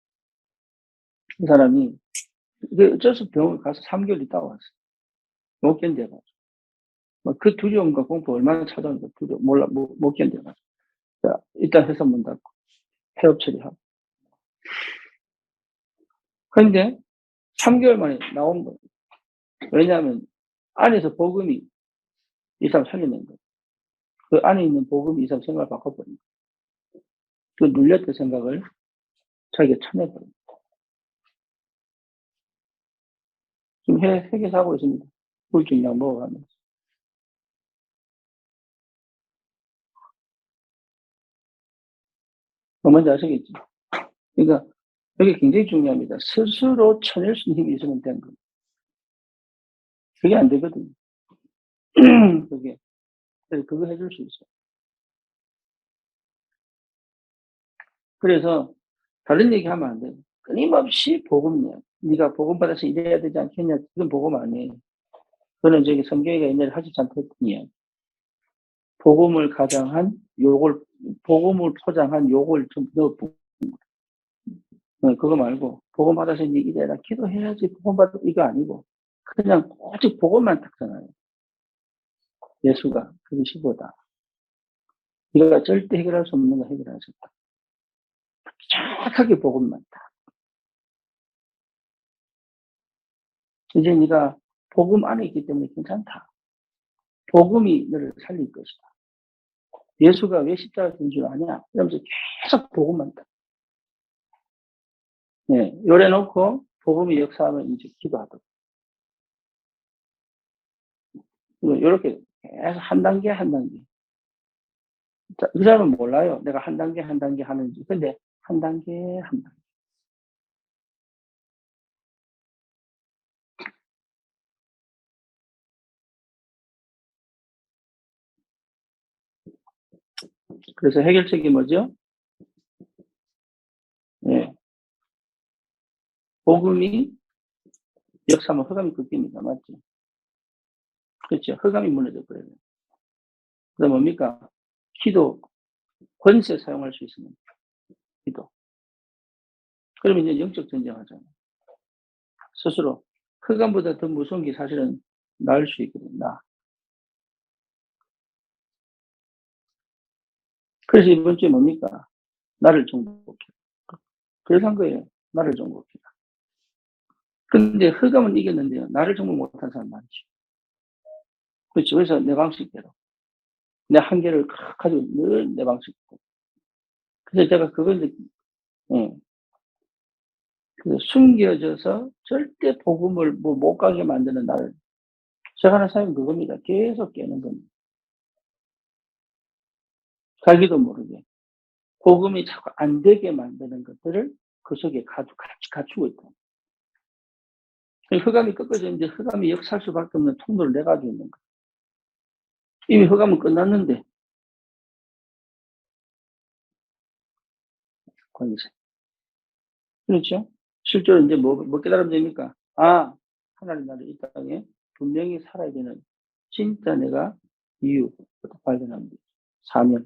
그 사람이 어쩔 수 없이 병원 가서 3개월 있다 왔어. 못 견뎌가지고. 그 두려움과 공포 얼마나 찾아오는지 몰라, 못 견뎌가지고. 자, 일단 회사 문 닫고 폐업 처리하고. 근데 3개월 만에 나온 거예요. 왜냐하면 안에서 복음이 이 사람 살려낸 거예요. 그 안에 있는 복음이 이 사람 생각을 바꿔버린 거예요. 그 눌렸던 생각을 자기가 쳐내버린 거예요. 지금 회계사 하고 있습니다. 우울증약 먹어가면서. 뭔지 아시겠지? 그러니까 이게 굉장히 중요합니다. 스스로 쳐낼 수 있는 힘이 있으면 되는 겁니다. 그게 안 되거든요. 그게. 그래서 그거 해줄 수 있어요. 그래서 다른 얘기 하면 안 돼요. 끊임없이 복음이야. 네가 복음 받아서 이래야 되지 않겠냐? 그건 복음 아니에요. 그거는 저기 성경이가 옛날에 하지 않거든요. 복음을 가장한 욕을, 복음을 포장한 욕을 좀 넣어. 그거 말고 복음 받아서 이제 이래라 기도해야지 복음 받아 이거 아니고 그냥 오직 복음만 탁잖아요. 예수가 그것이보다 네가 절대 해결할 수 없는 거 해결하셨다. 정확하게 복음만 딱. 이제 네가 복음 안에 있기 때문에 괜찮다. 복음이 너를 살릴 것이다. 예수가 왜 십자가 진 줄 아냐? 이러면서 계속 복음만 딱. 네, 요래 놓고 복음이 역사하면 이제 기도하도록. 이렇게 계속 한 단계 한 단계. 그 사람은 몰라요. 내가 한 단계 한 단계 하는지. 근데 한 단계 한 단계. 그래서 해결책이 뭐죠? 예. 복음이 역사하면 흑암이 꺾입니다. 맞죠? 그렇죠. 흑암이 무너져 버려요. 그다음 뭡니까? 기도, 권세 사용할 수 있으면 기도. 그러면 이제 영적 전쟁하잖아요. 스스로. 흑암보다 더 무서운 게 사실은 나을 수 있거든요. 나. 그래서 이번 주에 뭡니까? 나를 정복해. 그래서 한 거예요. 나를 정복해. 근데 흑암은 이겼는데요. 나를 정복 못한 사람 많지. 그렇죠. 그래서 내 방식대로. 내 한계를 가지고 늘 내 방식대로. 그래서 제가 그걸 이제, 그 숨겨져서 절대 복음을 못 가게 만드는 나를. 제가 하는 사역은 그겁니다. 계속 깨는 겁니다. 자기도 모르게. 복음이 자꾸 안 되게 만드는 것들을 그 속에 같이 갖추고 있다. 흑암이 꺾어졌는데 흑암이 역사할 수밖에 없는 통로를 내가지고 있는 거야. 이미 흑암은 끝났는데, 권세. 그렇죠? 실제로 이제 뭐 깨달으면 됩니까? 아, 하나님 나를 이 땅에 분명히 살아야 되는 진짜 내가 이유, 발견합니다. 사명.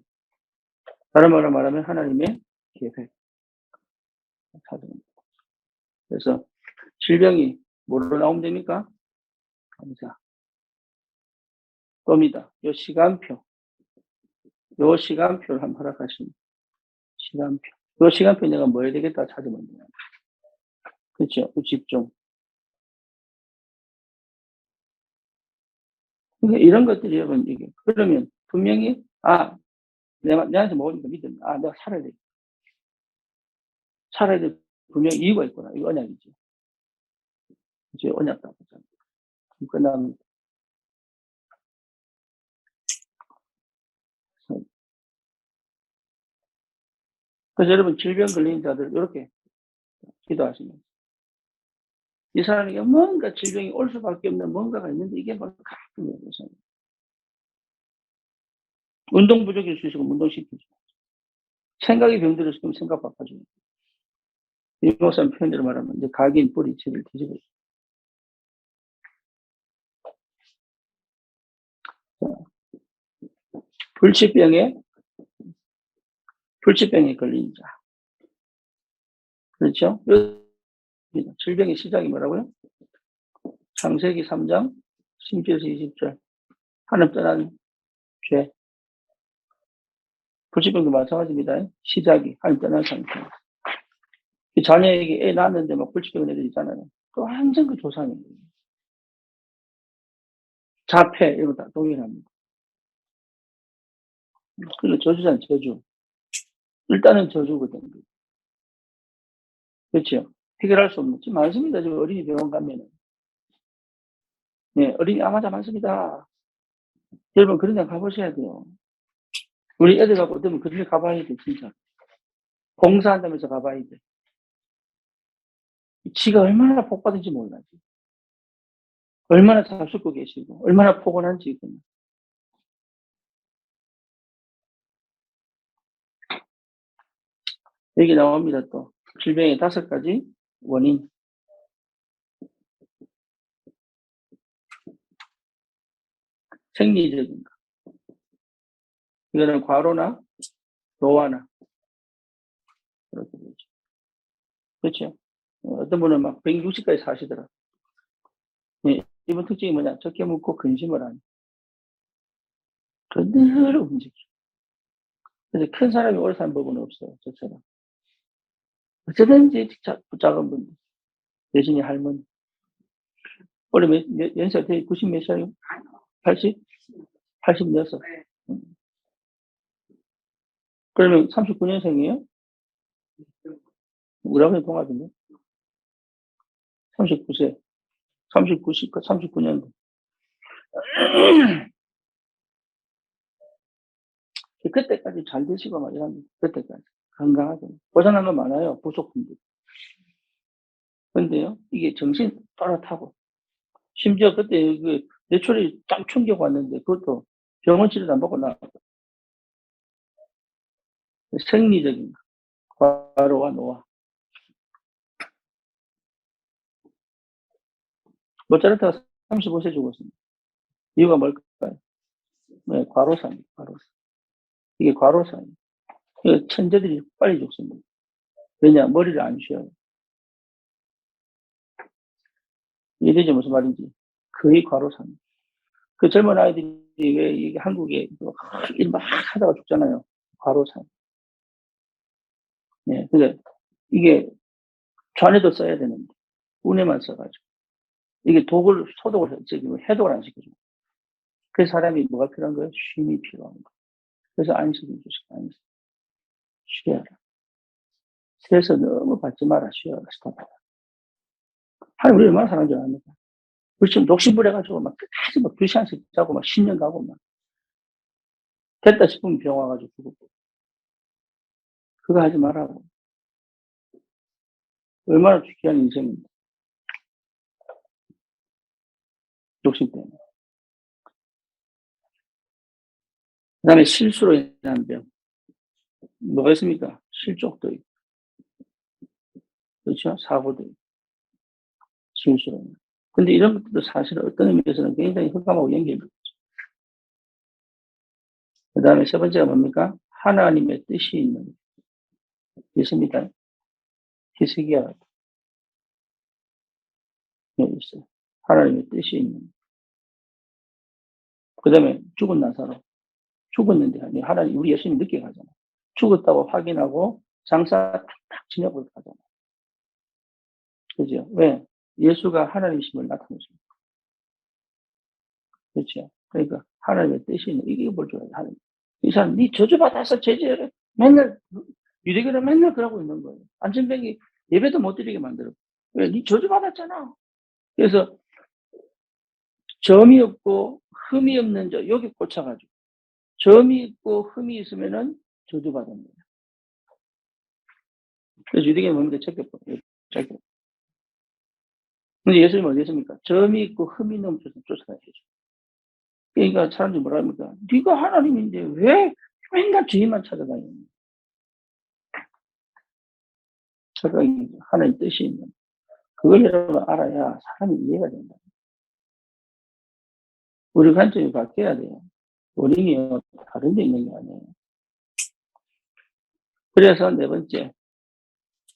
다른 말로 말하면 하나님의 계획. 사정입니다. 그래서 질병이 뭐로 나오면 됩니까? 감사. 또입니다. 요 시간표를 한번 허락하십니다. 시간표. 요 시간표 내가 뭐 해야 되겠다 찾으면 돼요. 그렇죠? 집중. 그러니까 이런 것들이 여러분, 이게. 그러면 분명히, 내한테 먹으니까 믿음. 내가 살아야 돼. 살아야 돼. 분명히 이유가 있구나. 이거 언약이지. 이제 언약다. 끝납니다. 그래서 여러분 질병 걸린 자들 이렇게 기도하시면 이 사람에게 뭔가 질병이 올 수밖에 없는 뭔가가 있는데 이게 뭘까? 운동 부족일 수 있으면 운동시키죠. 생각이 병들어 있으면 생각 바꿔주고. 이 목사님 표현대로 말하면 이제 각인 뿌리채를 뒤집어. 불치병에 걸린 자. 그렇죠? 질병의 시작이 뭐라고요? 창세기 3장 10절에서 20절. 하늘 떠난 죄. 불치병도 마찬가지입니다. 시작이 하늘 떠난 상태. 자녀에게 애 낳았는데 막 불치병 애들 있잖아요. 또 완전 그 조상이에요. 자폐 이런 거 다 동일합니다. 그리고 저주잖아요. 저주. 일단은 저주거든요. 그렇죠? 해결할 수 없는. 지금 많습니다. 지금 어린이 병원 가면은. 네, 어린이 암환자 많습니다. 여러분 그런 데 가보셔야 돼요. 우리 애들 갖고 어쩌면 그런 데 가봐야 돼, 진짜. 봉사한다면서 가봐야 돼. 지가 얼마나 복받은지 몰라지. 얼마나 잘 sup고 계시고, 얼마나 포근한지. 여기 나옵니다, 또. 질병의 5가지 원인. 생리적인 거. 이거는 과로나 노화나. 그렇게 되죠. 그렇죠? 어떤 분은 막 160까지 사시더라. 네, 이번 특징이 뭐냐? 적게 묻고 근심을 하는. 그대로 움직여. 그래서 큰 사람이 오래 사는 법은 없어요, 저처럼. 어쩌든지 작은 분들. 대신에 할머니. 올해 연세 어떻게 90 몇 살이요? 80? 86. 그러면 39년생이에요? 우리 아버지 동갑인데? 39세. 39년도. 그때까지 잘 되시고 막 이런, 그때까지. 건강하게. 고장난 거 많아요, 부속품들. 근데요, 이게 정신 따뜻하고. 심지어 그때 그 뇌출이 딱 충격 왔는데, 그것도 병원 치료도 안 받고 나왔고. 생리적인 거. 과로와 노화. 모차르트가 35세 죽었습니다. 이유가 뭘까요? 네, 과로사입니다. 과로사. 이게 과로사입니다. 천재들이 빨리 죽습니다. 왜냐? 머리를 안 쉬어요. 이해되죠? 무슨 말인지. 거의 과로사입니다. 그 젊은 아이들이 왜 이게 한국에 일 막 하다가 죽잖아요. 과로사. 네, 근데 이게 전에도 써야 되는데 운에만 써가지고 이게 소독을 해독을 안 시켜줘. 그 사람이 뭐가 필요한 거예요? 쉼이 필요한 거. 그래서 안식을 주시고 안식. 쉬어라. 스트레스 너무 받지 마라. 쉬어라. 스탑하라. 하나님 우리 얼마나 사랑하는 줄 압니까? 우리 지금 욕심부려가지고 막 끝까지 막 2시간씩 자고 막 10년 가고 막 됐다 싶으면 병 와가지고 죽고. 그거 하지 말라고. 얼마나 귀한 인생인데. 욕심 때문에. 그 다음에 실수로 인한 병. 뭐가 있습니까? 실족도 있고. 그렇죠? 사고도 있고. 실수로. 근데 이런 것들도 사실 어떤 의미에서는 굉장히 흑암하고 연결이 있죠. 그 다음에 세 번째가 뭡니까? 하나님의 뜻이 있는 있습니다. 히스기야 있어요. 하나님의 뜻이 있는. 그 다음에 죽은 나사로. 죽었는데 하나님 우리 예수님 늦게 가잖아. 죽었다고 확인하고 장사 탁탁 지내고 가잖아. 그죠? 왜? 예수가 하나님이심을 나타내십니다. 그렇죠? 그러니까 하나님의 뜻이 있는 이게 뭘 줘야 돼? 하나님. 이 사람 네 저주받아서 제재를 맨날 유대교는 맨날 그러고 있는 거예요. 안전병이 예배도 못 드리게 만들어. 왜? 네 저주받았잖아. 그래서 점이 없고 흠이 없는 여기 꽂혀가지고 점이 있고 흠이 있으면은 저주받은 거예요. 그래서 유대인이 뭡니까? 적격. 근데 예수님 어디 있습니까? 점이 있고 흠이 있는 곳에서 쫓아다니죠. 그러니까 사람들이 뭐라 합니까? 네가 하나님인데 왜 맨날 죄인만 찾아다니냐? 착각이 하나님 뜻이 있는. 그걸 여러분 알아야 사람이 이해가 된다. 우리 관점이 바뀌어야 돼요. 원인이 다른 데 있는 게 아니에요. 그래서 네 번째,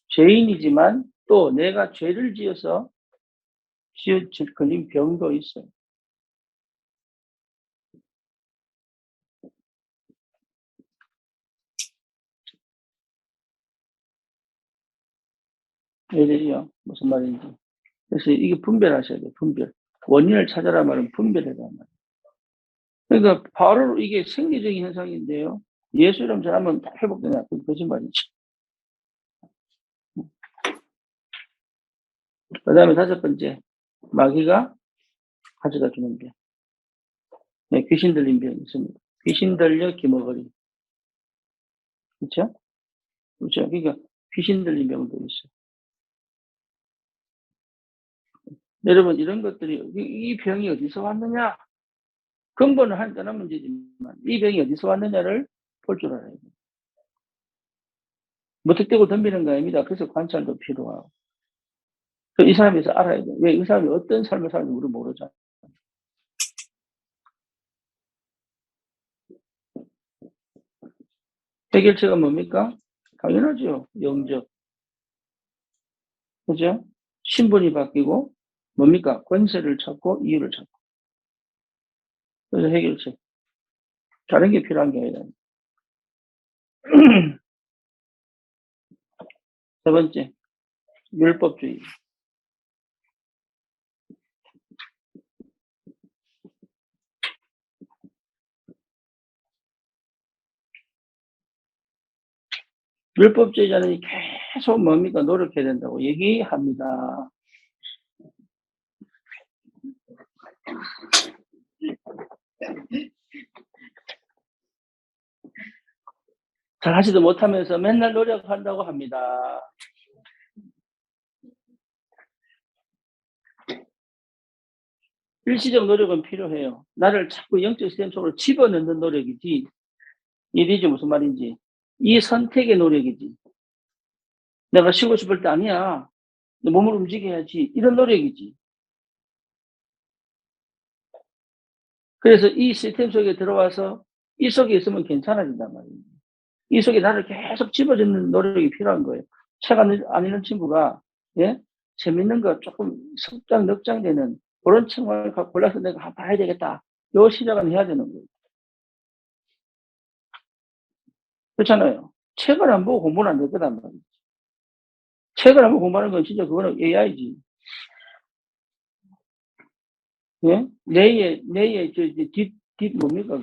죄인이지만 또 내가 죄를 지어서 걸린 병도 있어요. 예들이요. 무슨 말인지. 그래서 이게 분별하셔야 돼요. 분별. 원인을 찾아라 말은 분별해라 말이에요. 그러니까 바로 이게 생리적인 현상인데요. 예수 이름 잘하면 다 회복되냐? 그건 거짓말이죠. 그 다음에 다섯 번째, 마귀가 가져다 주는 병. 네, 귀신 들린 병이 있습니다. 귀신 들려 기머거리. 그렇죠? 그렇죠. 그러니까 귀신 들린 병도 있어요. 여러분 이런 것들이 이 병이 어디서 왔느냐? 근본을 한 떠난 문제지만 이 병이 어디서 왔느냐를 볼 줄 알아야 돼요. 무턱대고 덤비는 거 아닙니다. 그래서 관찰도 필요하고. 이 사람에서 알아야 돼요. 왜 이 사람이 어떤 삶을 사는지 우리 모르잖아. 해결책은 뭡니까? 당연하죠. 영적. 그죠? 신분이 바뀌고 뭡니까? 권세를 찾고 이유를 찾고. 그래서 해결책. 다른 게 필요한 게 아니라. 세 번째, 율법주의. 율법주의자는 계속 뭡니까? 노력해야 된다고 얘기합니다. 잘 하지도 못하면서 맨날 노력한다고 합니다. 일시적 노력은 필요해요. 나를 자꾸 영적 시스템 속으로 집어넣는 노력이지. 이해되지 무슨 말인지. 이 선택의 노력이지. 내가 쉬고 싶을 때 아니야. 내 몸을 움직여야지. 이런 노력이지. 그래서 이 시스템 속에 들어와서 이 속에 있으면 괜찮아진단 말이에요. 이 속에 나를 계속 집어넣는 노력이 필요한 거예요. 책 안 읽는 친구가, 예? 재밌는 거 조금 석장, 넉장 되는 그런 책을 골라서 내가 봐야 되겠다. 요 시작은 해야 되는 거예요. 그렇잖아요. 책을 안 보고 공부는 안 될 거단 말이에요. 책을 안 보고 공부하는 건 진짜 그거는 AI지. 예? 뇌에 딥 뭡니까,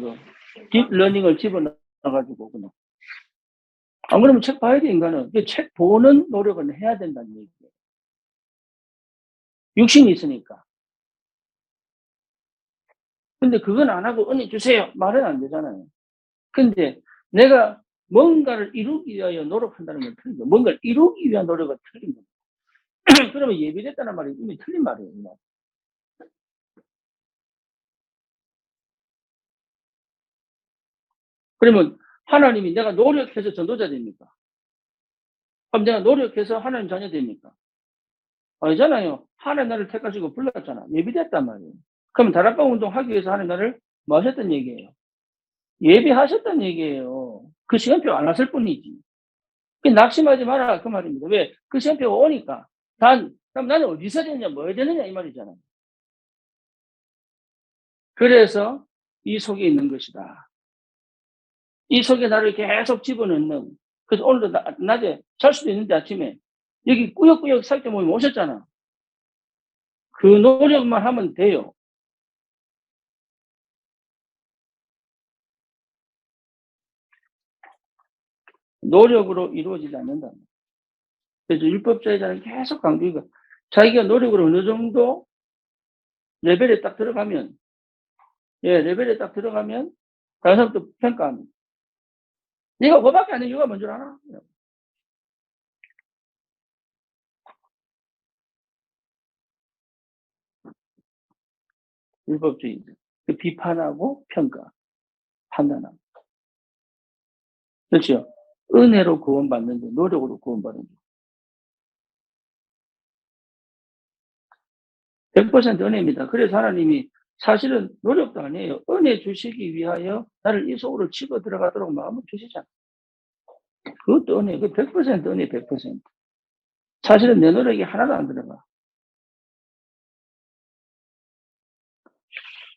딥 러닝을 집어넣어가지고, 그냥. 안 그러면 책 봐야 돼, 인간은. 책 보는 노력은 해야 된다는 얘기예요. 육신이 있으니까. 근데 그건 안 하고 은혜 주세요. 말은 안 되잖아요. 근데 내가 뭔가를 이루기 위하여 노력한다는 건 틀린 거예요. 뭔가를 이루기 위한 노력은 틀린 거예요. 그러면 예비됐다는 말이 이미 틀린 말이에요. 그러면 하나님이 내가 노력해서 전도자 됩니까? 그럼 내가 노력해서 하나님 자녀 됩니까? 아니잖아요. 하나님 나를 택하시고 불렀잖아. 예비됐단 말이에요. 그럼 다락방 운동 하기 위해서 하나님 나를 뭐 하셨단 얘기예요? 예비하셨단 얘기예요. 그 시간표 안 왔을 뿐이지. 낙심하지 마라 그 말입니다. 왜? 그 시간표가 오니까. 그럼 나는 어디서 되느냐 뭐 해야 되느냐 이 말이잖아요. 그래서 이 속에 있는 것이다. 이 속에 나를 계속 집어넣는. 그래서 오늘도 낮에 잘 수도 있는데 아침에 여기 꾸역꾸역 살때 모임 오셨잖아. 그 노력만 하면 돼요. 노력으로 이루어지지 않는다. 그래서 율법주의자는 계속 강조가 자기가 노력으로 어느 정도 레벨에 딱 들어가면, 레벨에 딱 들어가면 다른 사람도 평가합니다. 네가 그거밖에 안 해. 이유가 뭔 줄 알아? 율법주의자. 그 비판하고 평가, 판단하고. 그렇죠? 은혜로 구원받는데 노력으로 구원받는 데 100% 은혜입니다. 그래서 하나님이 사실은 노력도 아니에요. 은혜 주시기 위하여 나를 이 속으로 집어 들어가도록 마음을 주시잖아요. 그것도 은혜, 그 100% 은혜 100%. 사실은 내 노력이 하나도 안 들어가.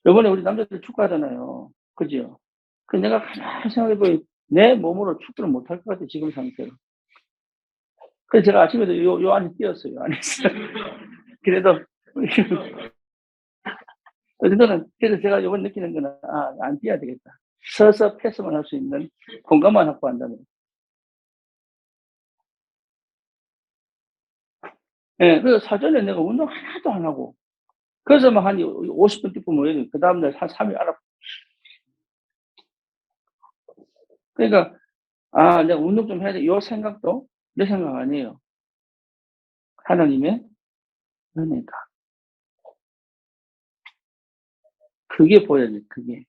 이번에 우리 남자들 축구하잖아요. 그죠? 그 내가 가만히 생각해보니 내 몸으로 축구를 못할 것 같아, 지금 상태로. 그래서 제가 아침에도 요 안에 뛰었어요, 요 안에서. 그래도, 그래서 제가 이번 느끼는 거는, 안 뛰어야 되겠다. 서서 패스만 할 수 있는 공간만 확보한다는. 그래서 사전에 내가 운동 하나도 안 하고, 그래서 막 한 50분 뛰고 뭐, 그 다음날 한 3일 알아. 그러니까, 내가 운동 좀 해야 돼. 요 생각도 내 생각 아니에요. 하나님의 은혜다. 그게 보여야지, 그게.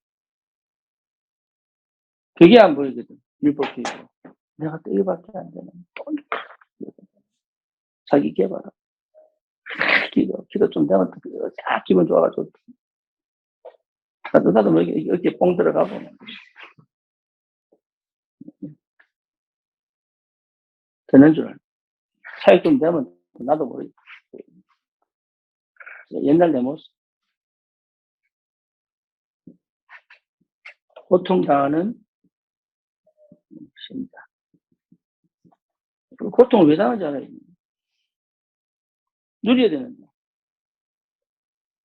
그게 안 보이거든. 율법주의로. 내가 또 이거밖에 안 되는. 자기 개발. 기도 좀 되면 딱 기분 좋아가지고. 나도 뭐 이렇게 뽕 들어가고. 되는 줄 알아. 사역 좀 되면 나도 모르겠어. 옛날 내 모습. 고통당하는 심자. 고통을 왜 당하지 않아요? 누려야 되는데.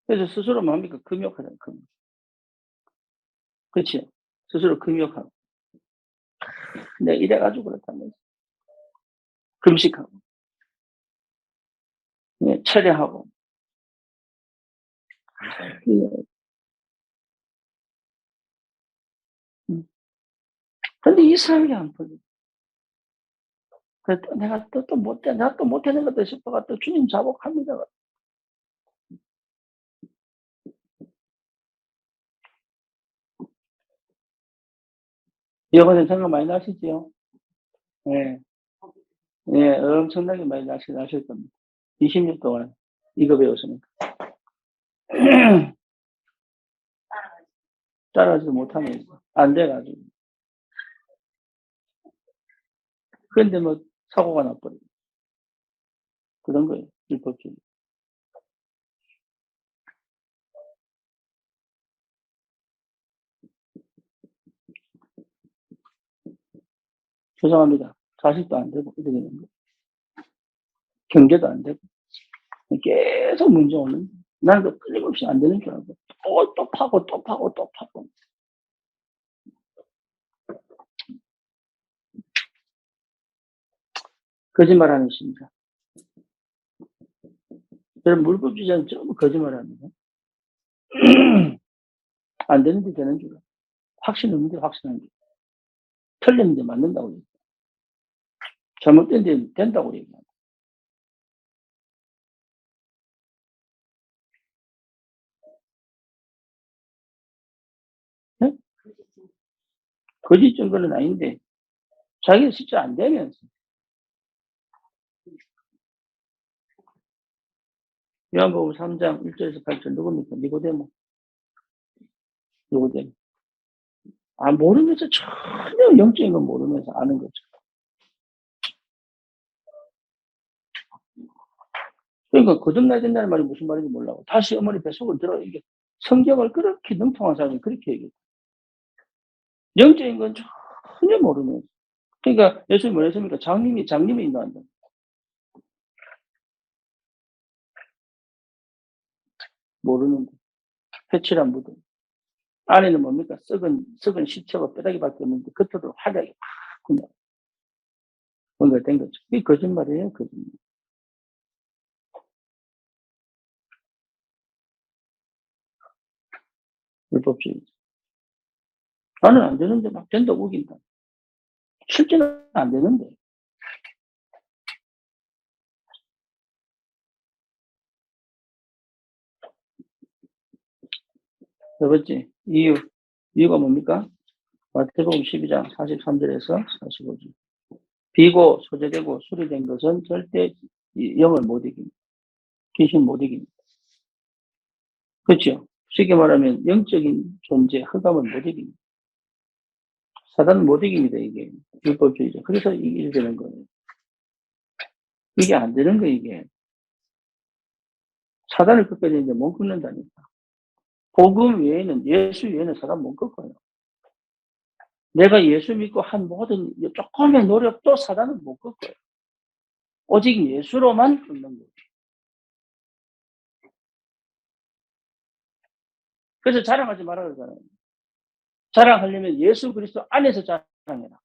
그래서 스스로 뭡니까? 금욕하잖아, 금욕. 그렇지? 스스로 금욕하고. 내가 이래가지고 그렇다면서. 금식하고. 철회하고. 근데 이 사역이 안 보여. 그래서 내가 또 못해, 내가 또 못해낸 것도 싶어가 또 주님 자복합니다. 이번에 생각 많이 나시지요? 예, 엄청나게 많이 나실 겁니다. 20년 동안 이거 배웠으니까. 따라하지도 못하면서. 안 돼가지고. 그런데 뭐, 사고가 나버리고. 그런 거예요. 율법주의. 죄송합니다. 자식도 안 되고, 이렇게 되는 거. 경제도 안 되고. 계속 문제 오는. 나는 그 끊임없이 안 되는 줄 알고. 또 파고, 또 파고, 또 파고. 거짓말하는 심자. 여러분, 물법주의자는 전부 거짓말합니다. 안 되는데 되는 줄. 확신 없는데 확신하는 줄. 틀렸는데 맞는다고 얘기해. 잘못된 데 된다고 얘기해. 네? 거짓 증거는 아닌데, 자기가 진짜 안 되면서. 요한복음 3장 1절에서 8절 누굽니까? 니고데모. 모르면서 전혀 영적인 건 모르면서 아는 거죠. 그러니까 거듭나야 된다는 말이 무슨 말인지 몰라고. 다시 어머니 뱃속을 들어. 이게 성경을 그렇게 능통한 사람이 그렇게 얘기해. 영적인 건 전혀 모르면서. 그러니까 예수님 뭐랬습니까? 장님이 인도한다. 모르는데. 회칠한 무덤. 안에는 뭡니까? 썩은 시체와 뼈다귀밖에 없는데 겉으로 화려하게 막 그냥. 뭔가 된 거죠. 이게 거짓말이에요, 거짓말. 율법주의. 나는 안 되는데 막 된다고 우긴다. 실제는 안 되는데. 세 번째, 이유가 뭡니까? 마태복음 12장 43절에서 45절. 비고 소재되고 수리된 것은 절대 영을 못 이깁니다. 귀신 못 이깁니다. 그렇죠? 쉽게 말하면 영적인 존재, 흑암을 못 이깁니다. 사단은 못 이깁니다, 이게. 율법주의죠. 그래서 이게 되는 거예요. 이게 안 되는 거예요, 이게. 사단을 끝까지 이제 못 끊는다니까. 복음 외에는, 예수 외에는 사단 못 끊어요. 내가 예수 믿고 한 모든 조금의 노력도 사단은 못 끊어요. 오직 예수로만 끊는 거예요. 그래서 자랑하지 말라 그러잖아요. 자랑하려면 예수 그리스도 안에서 자랑해라.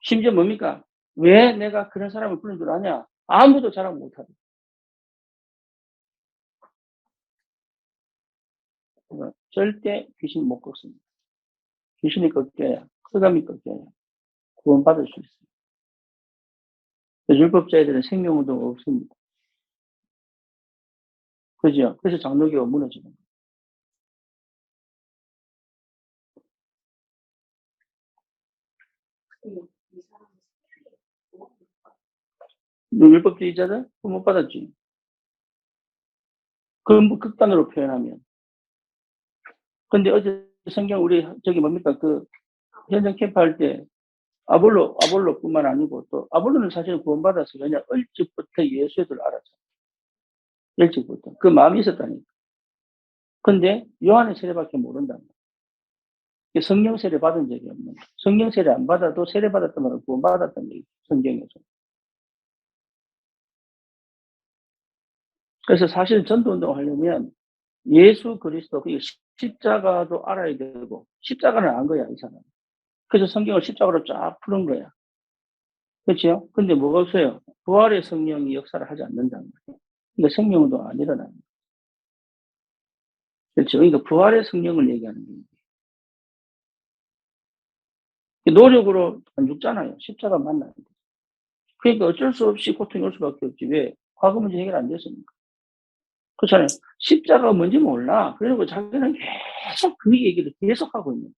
심지어 뭡니까? 왜 내가 그런 사람을 부른 줄 아냐? 아무도 자랑 못하고. 절대 귀신 못 꺾습니다. 귀신이 꺾여야, 흑암이 꺾여야 구원받을 수 있어요. 율법자애들은 생명운동 없습니다. 그죠? 그래서 장로교가 무너지는 이 사람은 뭐 거예요. 율법주의자들? 그거 못 받았지. 그건 뭐 극단으로 표현하면. 근데 어제 성경 우리 저기 뭡니까? 그 현장 캠프 할 때 아볼로뿐만 아니고 또 아볼로는 사실 구원받았어. 왜냐? 일찍부터 예수에 대해서 알았죠. 일찍부터. 그 마음이 있었다니까. 근데 요한의 세례밖에 모른다는 거예요. 성령 세례 받은 적이 없는 거예요. 성령 세례 안 받아도 세례 받았던 말은 구원받았다는 얘기 성경에서. 그래서 사실 전도운동 하려면 예수 그리스도, 그 십자가도 알아야 되고, 십자가는 안 거야, 이 사람. 그래서 성경을 십자가로 쫙 푸는 거야. 그렇죠? 근데 뭐가 없어요? 부활의 성령이 역사를 하지 않는다는 거예요. 그러니까 생명운동 안 일어나는 거예요. 그렇죠? 그러니까 부활의 성령을 얘기하는 거예요. 노력으로 안 죽잖아요. 십자가 만나는 거예요. 그러니까 어쩔 수 없이 고통이 올 수밖에 없지. 왜? 과거 문제 해결 안 됐으니까. 그렇잖아요. 십자가가 뭔지 몰라. 그리고 자기는 계속 그 얘기를 계속 하고 있는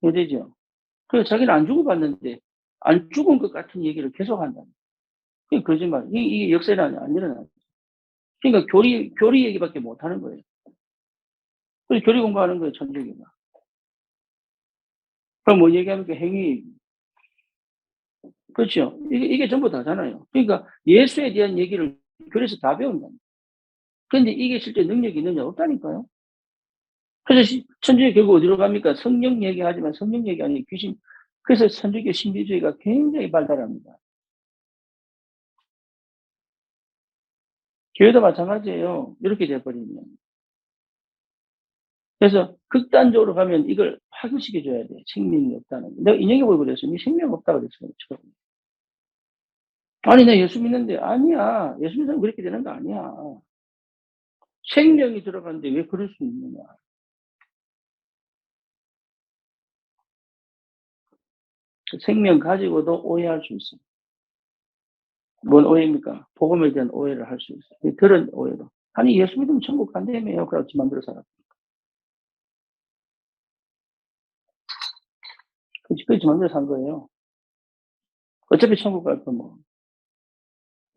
거예요. 되죠? 그래서 자기는 안 죽어봤는데, 안 죽은 것 같은 얘기를 계속 한다. 그게 거짓말. 이게 역사에 안 일어나요. 그러니까 교리 얘기밖에 못 하는 거예요. 그래서 교리 공부하는 거예요, 천주교가. 그럼 뭐 얘기합니까? 행위. 그렇죠. 이게 전부 다잖아요. 그러니까 예수에 대한 얘기를 교리에서 다 배운다. 근데 이게 실제 능력이 있느냐? 없다니까요. 그래서 천주교 결국 어디로 갑니까? 성령 얘기하지만 성령 얘기 아니에요. 귀신. 그래서 천주교 신비주의가 굉장히 발달합니다. 교회도 마찬가지예요. 이렇게 돼버리면. 그래서 극단적으로 가면 이걸 파괴시켜줘야 돼. 생명이 없다는 거. 내가 인용해 보고 그랬어요. 생명 없다고 그랬어요. 아니, 나 예수 믿는데. 아니야. 예수 믿으면 그렇게 되는 거 아니야. 생명이 들어가는데 왜 그럴 수 있느냐. 그 생명 가지고도 오해할 수 있어. 뭔 오해입니까? 복음에 대한 오해를 할 수 있어. 그런 오해로. 아니, 예수 믿으면 천국 간다며요. 그렇지 만들어 살아. 그렇지 만들어 산 거예요. 어차피 천국 갈 거 뭐.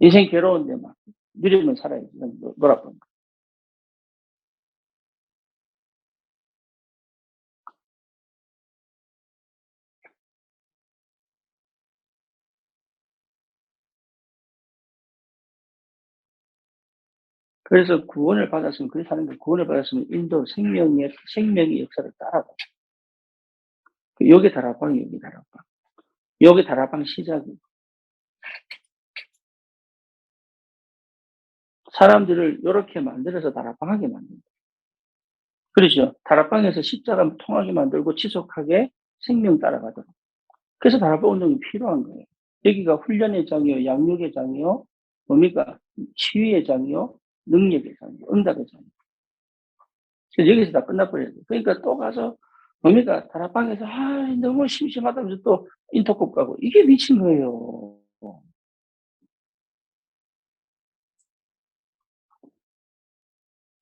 인생 괴로운데 막. 누리면 살아야지. 놀아보는 거. 그래서 구원을 받았으면, 그렇게 사는 거 구원을 받았으면 인도 생명의 역사를 따라가. 요게 다락방이에요, 요게 다락방. 요게 다락방 시작이에요. 사람들을 이렇게 만들어서 다락방하게 만든다. 그렇죠. 다락방에서 십자가 통하게 만들고 지속하게 생명 따라가도록. 그래서 다락방 운동이 필요한 거예요. 여기가 훈련의 장이요, 양육의 장이요, 뭡니까? 치유의 장이요, 능력의 장이요, 응답의 장이요. 그래서 여기서 다 끝나버려요. 그러니까 또 가서 뭡니까? 다락방에서 너무 심심하다면서 또 인터콥 가고 이게 미친 거예요.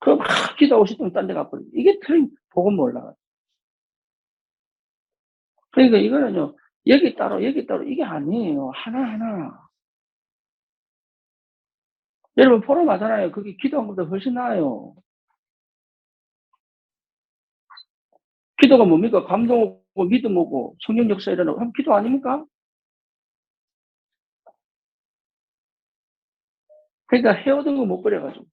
그럼 막 기도하고 싶으면 딴 데 가버리고 이게 틀린 복음 올라가요. 그러니까 이거는요. 여기 따로 이게 아니에요. 하나하나. 여러분 포럼 하잖아요. 그게 기도한 것보다 훨씬 나아요. 기도가 뭡니까? 감동 오고 믿음 오고 성령 역사 일어나고 하면 기도 아닙니까? 그러니까 해오던 거 못 버려가지고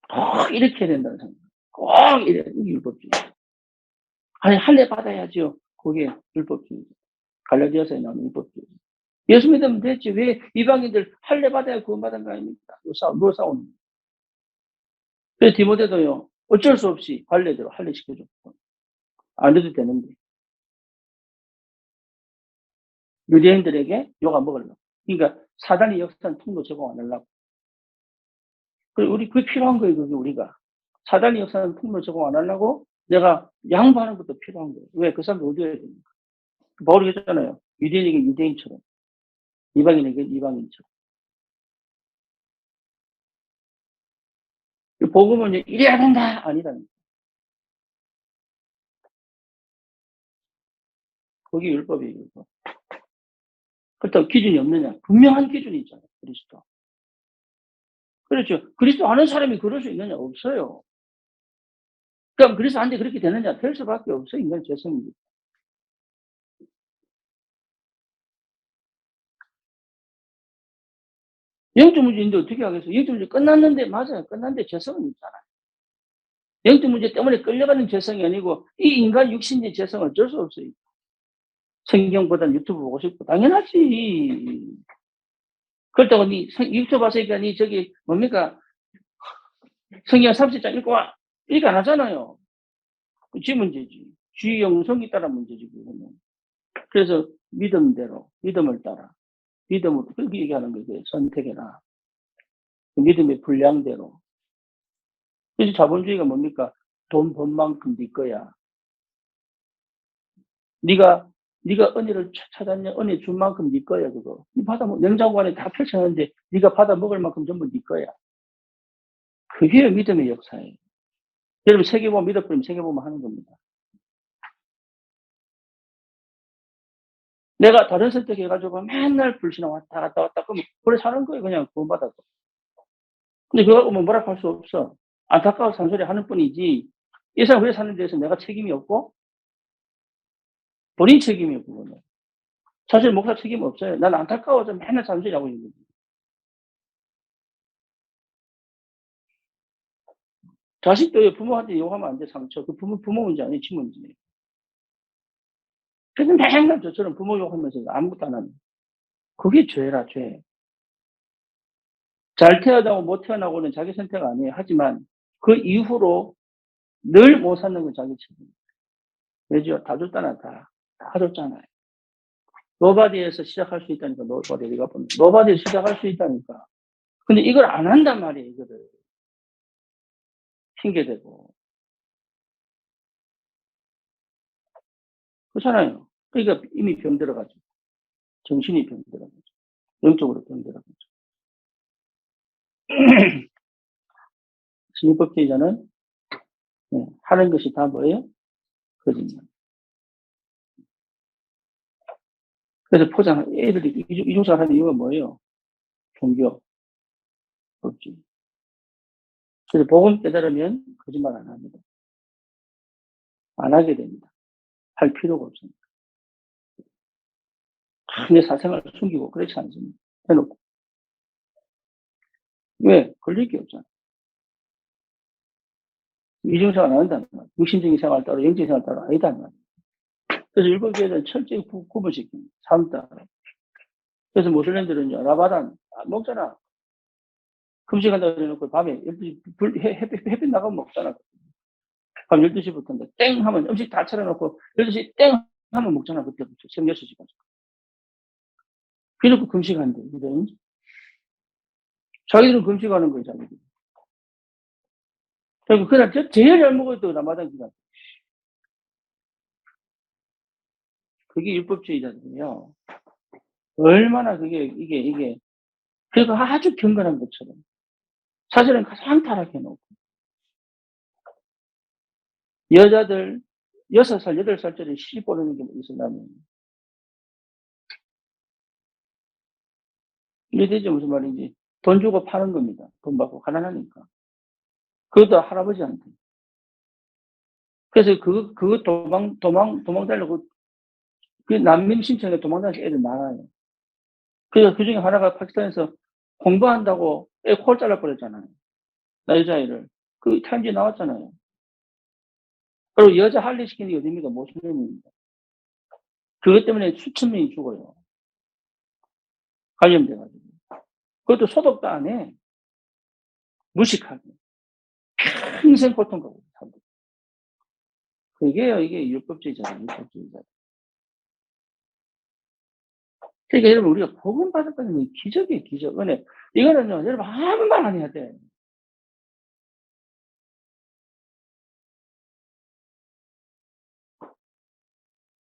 꼭 이렇게 해야 된다는 생각. 꼭 이래. 이게 율법주의. 아니 할례 받아야죠. 그게 율법주의. 갈라디아서에 나오는 율법주의. 예수 믿으면 됐지. 왜 이방인들 할례 받아야 구원받은 거 아닙니까? 뭐 싸우는 거예요. 그래서 디모데도요. 어쩔 수 없이 할례대로 할례 시켜줬고 안 해도 되는데 유대인들에게 욕 안 먹으려고. 그러니까 사단이 역사한 통로 제공 안 하려고. 그리고 우리 그게 필요한 거예요. 그게 우리가 사단이 역사한 통로 제공 안 하려고 내가 양보하는 것도 필요한 거예요. 왜? 그 사람들 어디에 됩니까? 바울이 했잖아요. 유대인에게 유대인처럼 이방인에게 이방인처럼. 복음은 이래야 된다 아니다니. 그게 율법이에요. 율법. 그렇다고 기준이 없느냐? 분명한 기준이 있잖아요. 그리스도. 그렇죠. 그리스도 아는 사람이 그럴 수 있느냐? 없어요. 그럼 그리스도 안돼 그렇게 되느냐? 될 수밖에 없어요. 인간 죄성이. 영적 문제인데 어떻게 하겠어요? 영적 문제 끝났는데 맞아요. 끝났는데 죄성은 있잖아요. 영적 문제 때문에 끌려가는 죄성이 아니고 이 인간 육신의 죄성은 어쩔 수 없어요. 성경보다는 유튜브 보고 싶고 당연하지. 그렇다고 니 유튜브 봤으니까 니 저기 뭡니까? 성경 30장 읽고 와. 이렇게 안 하잖아요. 지 문제지. 지 영성이 따라 문제지 그거는. 그래서 믿음대로 믿음을 따라 믿음으로 그렇게 얘기하는 거예요. 선택해라. 믿음의 분량대로. 그래서 자본주의가 뭡니까? 돈 번 만큼 네 거야. 네가 은혜를 찾았냐? 은혜 준 만큼 네 거야 그거. 네 받아 냉장고 안에 다 펼쳐놨는데 네가 받아 먹을 만큼 전부 네 거야. 그게 믿음의 역사예요. 여러분 세계보험 믿어버리면 세계보험 하는 겁니다. 내가 다른 선택해가지고 맨날 불신앙 왔다 갔다 왔다 그러면 그래 사는 거예요. 그냥 구원받아서. 근데 그거 뭐 뭐라 할 수 없어. 안타까워 산소리 하는 뿐이지 이 사람 왜 사는 데서 내가 책임이 없고 본인 책임이에요. 그거는. 사실 목사 책임 없어요. 난 안타까워서 맨날 산소리 하고 있는 거지. 자식도 부모한테 욕하면 안 돼, 상처. 그 부모 문제 아니에요, 지 문제. 근데 맨날 저처럼 부모 욕하면서 아무것도 안 하는. 그게 죄라, 죄. 잘 태어나고 못 태어나고는 자기 선택 아니에요. 하지만 그 이후로 늘 못 사는 건 자기 책임이에요. 왜죠? 다 줬잖아, 다. 다 줬잖아요. 노바디에서 시작할 수 있다니까, 노바디, 우리가 보면. 노바디에서 시작할 수 있다니까. 근데 이걸 안 한단 말이에요, 이거를. 핑계대고. 그렇잖아요. 그러니까 이미 병들어가지고. 정신이 병들어가지고. 영적으로 병들어가지고. 신입법제자는 하는 것이 다 뭐예요? 거짓말. 그래서 포장, 애들이 이중사 하는 이유가 뭐예요? 종교, 법지. 그래서 복음 깨달으면 거짓말 안 합니다. 안 하게 됩니다. 할 필요가 없습니다. 내 사생활을 숨기고 그렇지 않습니다. 해놓고. 왜? 걸릴 게 없잖아. 이중생활 안 한다는 말이야. 육신적인 생활 따로, 영적인 생활 따로 아니다는 말이야. 그래서 일본 교회는 철저히 구분시킵니다. 삶 따라. 그래서 모슬렘들은요, 라바단 먹잖아. 금식한다고 해놓고 밤에 햇빛 나가면 먹잖아. 밤 12시부터인데 땡 하면 음식 다 차려놓고 12시 땡 하면 먹잖아. 그때부터 새벽 6시까지. 그래놓고 금식한대. 그래. 자기들은 금식하는 거야, 자기들. 그리고 그날 제일 잘 먹어도 라마단 기간. 그게 율법주의자들이요. 얼마나 이게, 그리고 아주 경건한 것처럼. 사실은 가장 타락해놓고. 여자들 6살, 8살짜리 시집 보내는 게 이슬람이에요. 이게 대체 무슨 말인지. 돈 주고 파는 겁니다. 돈 받고 가난하니까. 그것도 할아버지한테. 그래서 그거 도망 달려고, 그 난민 신청에 도망다니는 애들 많아요. 그래서 그 중에 하나가 파키스탄에서 공부한다고 애 콜 잘라버렸잖아요. 나 여자애를. 그 타임지에 나왔잖아요. 그리고 여자 할례 시키는 게 어딥니까? 모슬림입니다. 그것 때문에 수천 명이 죽어요. 감염돼가지고. 그것도 소독도 안 해. 무식하게. 평생 고통받고 산다. 그게요, 이게 율법주의자예요, 율법주의자. 그러니까 여러분, 우리가 복음 받았다는 건 기적이에요, 기적. 은혜. 이거는요, 여러분, 아무 말 안 해야 돼.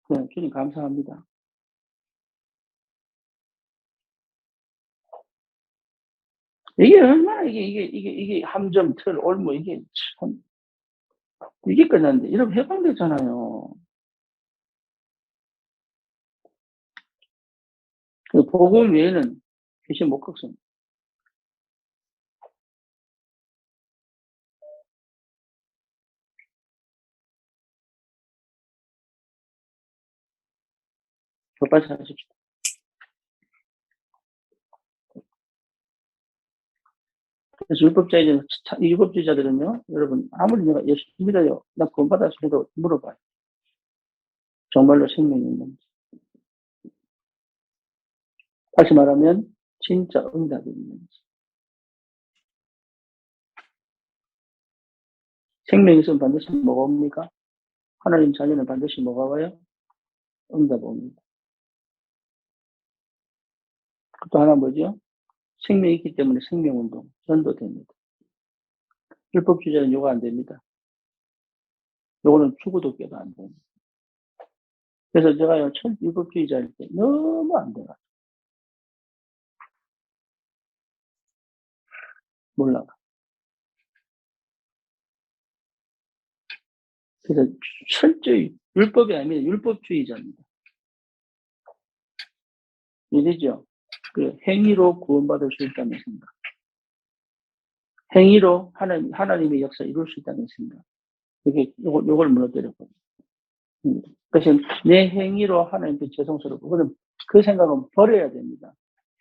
네, 주님 감사합니다. 이게 얼마나 이게 함정, 틀, 올무, 이게 참, 이게 끝났는데, 여러분 해방됐잖아요. 그 복음 외에는 귀신 못 걷습니다. 빨리 하십시오. 그래서 율법주의자들은요, 여러분, 아무리 내가 열심히 믿어요. 나 구원받았어 해도 물어봐요. 정말로 생명이 있는지. 다시 말하면, 진짜 응답이 있는지. 생명이 있으면 반드시 뭐가 옵니까? 하나님 자녀는 반드시 뭐가 와요? 응답 옵니다. 또 하나 뭐죠? 생명이 있기 때문에 생명운동, 전도됩니다. 율법주의자는 요거 안 됩니다. 요거는 죽어도 깨도 안 됩니다. 그래서 제가요, 첫 율법주의자일 때 너무 안 돼요. 몰라가. 그래서 철저히 율법이 아니라 율법주의자입니다. 이해되죠? 그 행위로 구원받을 수 있다는 생각. 행위로 하나님의 역사 이룰 수 있다는 생각. 이게 요걸 무너뜨렸거든요. 그래서 내 행위로 하나님께 죄송스럽고, 그럼 그 생각은 버려야 됩니다.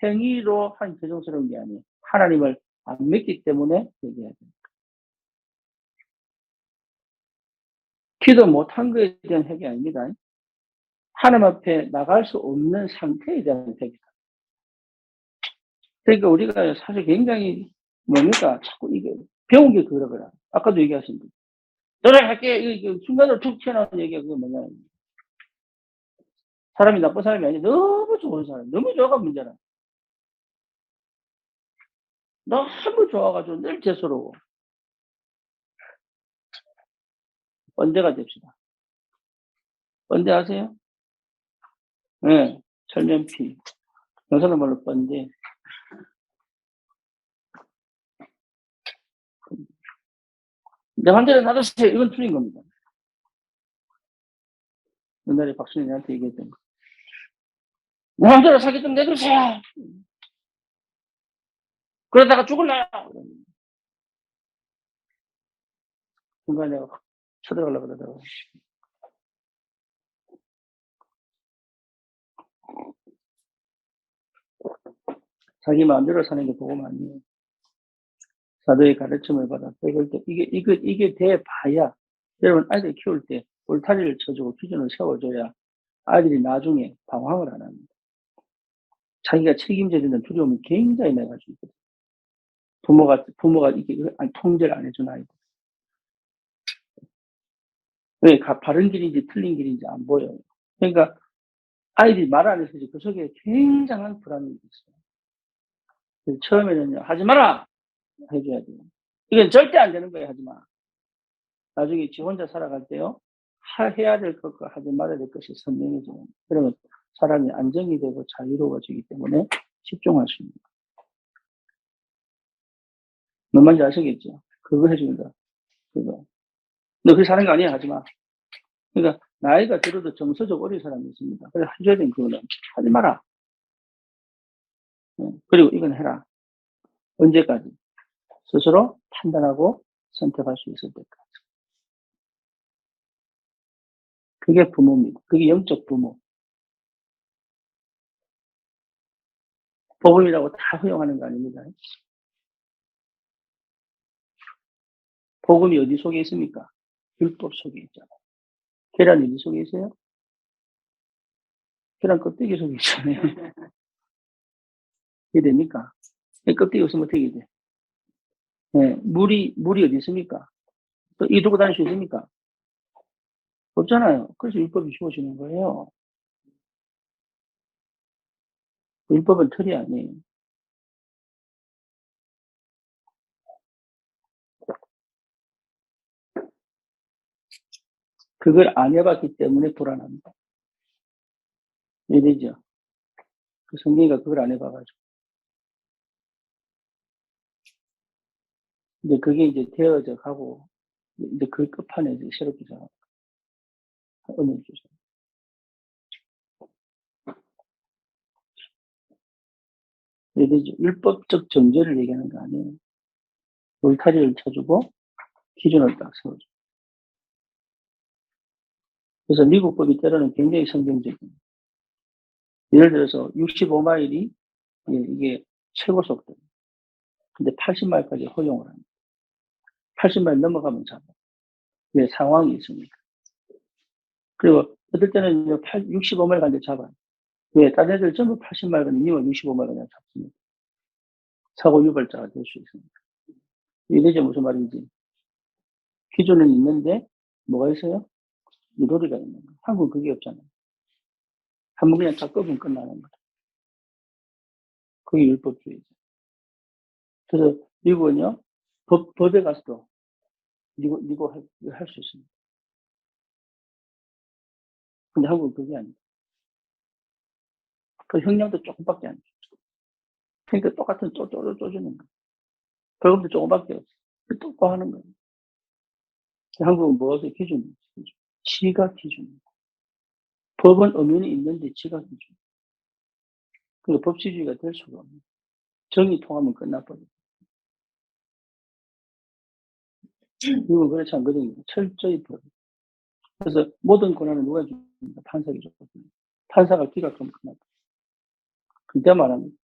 행위로 한 죄송스러운 게 아니에요. 하나님을 안 믿기 때문에 얘기해야 됩니다. 기도 못한 거에 대한 회개 아닙니다. 하나님 앞에 나갈 수 없는 상태에 대한 회개다. 그러니까 우리가 사실 굉장히 뭡니까? 자꾸 이게 배운 게 그러더라. 아까도 얘기하신 분. 노력할게. 이거 순간으로 툭 튀어나오는 얘기가 그게 뭐냐. 사람이 나쁜 사람이 아니라 너무 좋은 사람. 너무 좋아가 문제라. 너무 좋아가지고 늘 재수로워. 언제가 됩시다. 언제 아세요? 네. 철면피. 영사는 말로 번데. 내 맘대로 놔두세요. 이건 틀린 겁니다. 옛날에 박순희한테 얘기했던 거. 내 맘대로 사기 좀 내주세요. 그러다가 죽을래요. 순간에 내가 확 쳐들어가려고 그러다가. 자기 마음대로 사는 게 복음 아니에요. 사도의 가르침을 받아 배울 때, 이게 돼봐야, 여러분, 아이들 키울 때 울타리를 쳐주고 기준을 세워줘야 아이들이 나중에 방황을 안 합니다. 자기가 책임져야 되는 두려움이 굉장히 많아가지고 있거든요. 부모가 이게 통제를 안 해준 아이들. 왜 바른 길인지 틀린 길인지 안 보여요. 그러니까 아이들이 말 안 해서 그 속에 굉장한 불안이 있어요. 그래서 처음에는요, 하지 마라! 해줘야 돼요. 이건 절대 안 되는 거예요, 하지 마. 나중에 지 혼자 살아갈 때요, 해야 될 것과 하지 말아야 될 것이 선명해져요. 그러면 사람이 안정이 되고 자유로워지기 때문에 집중할 수 있는 거예요. 뭔 말인지 아시겠죠? 그거 해주는 거. 그거. 너 그렇게 사는 거 아니야, 하지 마. 그러니까, 나이가 들어도 정서적 어린 사람이 있습니다. 그래서 해줘야 되는 그거는 하지 마라. 그리고 이건 해라. 언제까지? 스스로 판단하고 선택할 수 있을 때까지. 그게 부모입니다. 그게 영적 부모. 복음이라고 다 허용하는 거 아닙니다. 복음이 어디 속에 있습니까? 율법 속에 있잖아요. 계란이 어디 속에 있어요? 계란 껍데기 속에 있잖아요. 이게 됩니까? 껍데기 없으면 어떻게 돼? 네, 물이 어디 있습니까? 또 이 들고 다닐 수 있습니까? 없잖아요. 그래서 율법이 주어지는 거예요. 율법은 틀이 아니에요. 그걸 안 해봤기 때문에 불안합니다. 이해되죠? 그 성경이가 그걸 안 해봐가지고. 이제 그게 이제 되어져 가고, 이제 그 끝판에 이제 새롭게 자 은혜를 주죠. 이해되죠? 율법적 정죄를 얘기하는 거 아니에요. 울타리를 쳐주고, 기준을 딱 세워줘. 그래서 미국 법이 때로는 굉장히 성경적입니다. 예를 들어서 65마일이 이게 최고 속도. 근데 80마일까지 허용을 합니다. 80마일 넘어가면 잡아. 왜? 상황이 있으니까. 그리고 어떨 때는 65마일 간데 잡아요. 왜? 다른 애들 전부 80마일 간데 니만 65마일 간데 잡습니다. 사고 유발자가 될 수 있습니다. 이래죠 무슨 말인지. 기준은 있는데 뭐가 있어요? 유도리가 있는 거예요. 한국은 그게 없잖아요. 한번 그냥 다 끄면 끝나는 거예요. 그게 율법주의죠. 그래서 미국은요, 법에 가서도 니고 할 수 있습니다. 근데 한국은 그게 아니에요. 그 형량도 조금밖에 안 줘. 그러니까 똑같은 쪼주는 거예요. 벌금도 조금밖에 없어. 또 하는 거예요. 한국은 뭐가 기준이 있어요? 지각 기준입니다. 법은 엄연히 있는데 지각 기준. 그러니까 법치주의가 될 수가 없는. 정이 통하면 끝나버려요. 미국은 그렇지 않거든요. 철저히 법. 그래서 모든 권한을 누가 줍니까? 판사가 줬거든요. 판사가 기각하면 끝나버려요. 그때 말합니다.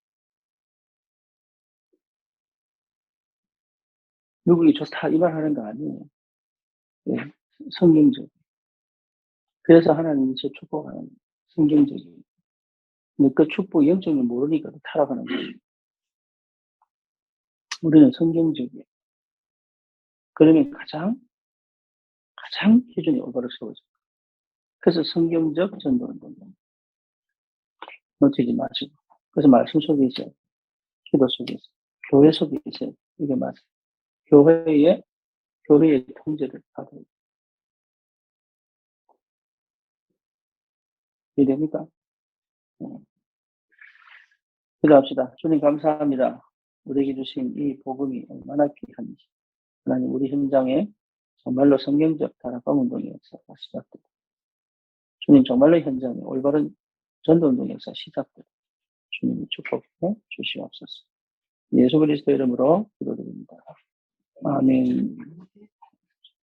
미국이 좋다 이 말 하는 거 아니에요. 네, 성경적. 그래서 하나님이 제 축복하는 성경적이에요. 근데 그 축복 영적을 모르니까 타락하는 거예요. 우리는 성경적이에요. 그러면 가장 기준이 올바로 세워져요. 그래서 성경적 전도운동 놓치지 마시고. 그래서 말씀 속에 있어요. 기도 속에 있어요. 교회 속에 있어요. 이게 맞아요. 교회의 통제를 받아요. 이해됩니까? 기도합시다. 주님 감사합니다. 우리에게 주신 이 복음이 얼마나 귀한지. 하나님 우리 현장에 정말로 성경적 다락방 운동의 역사가 시작됩니다. 주님 정말로 현장에 올바른 전도운동의 역사 시작됩니다. 주님이 축복해 주시옵소서. 예수 그리스도 이름으로 기도드립니다. 아멘.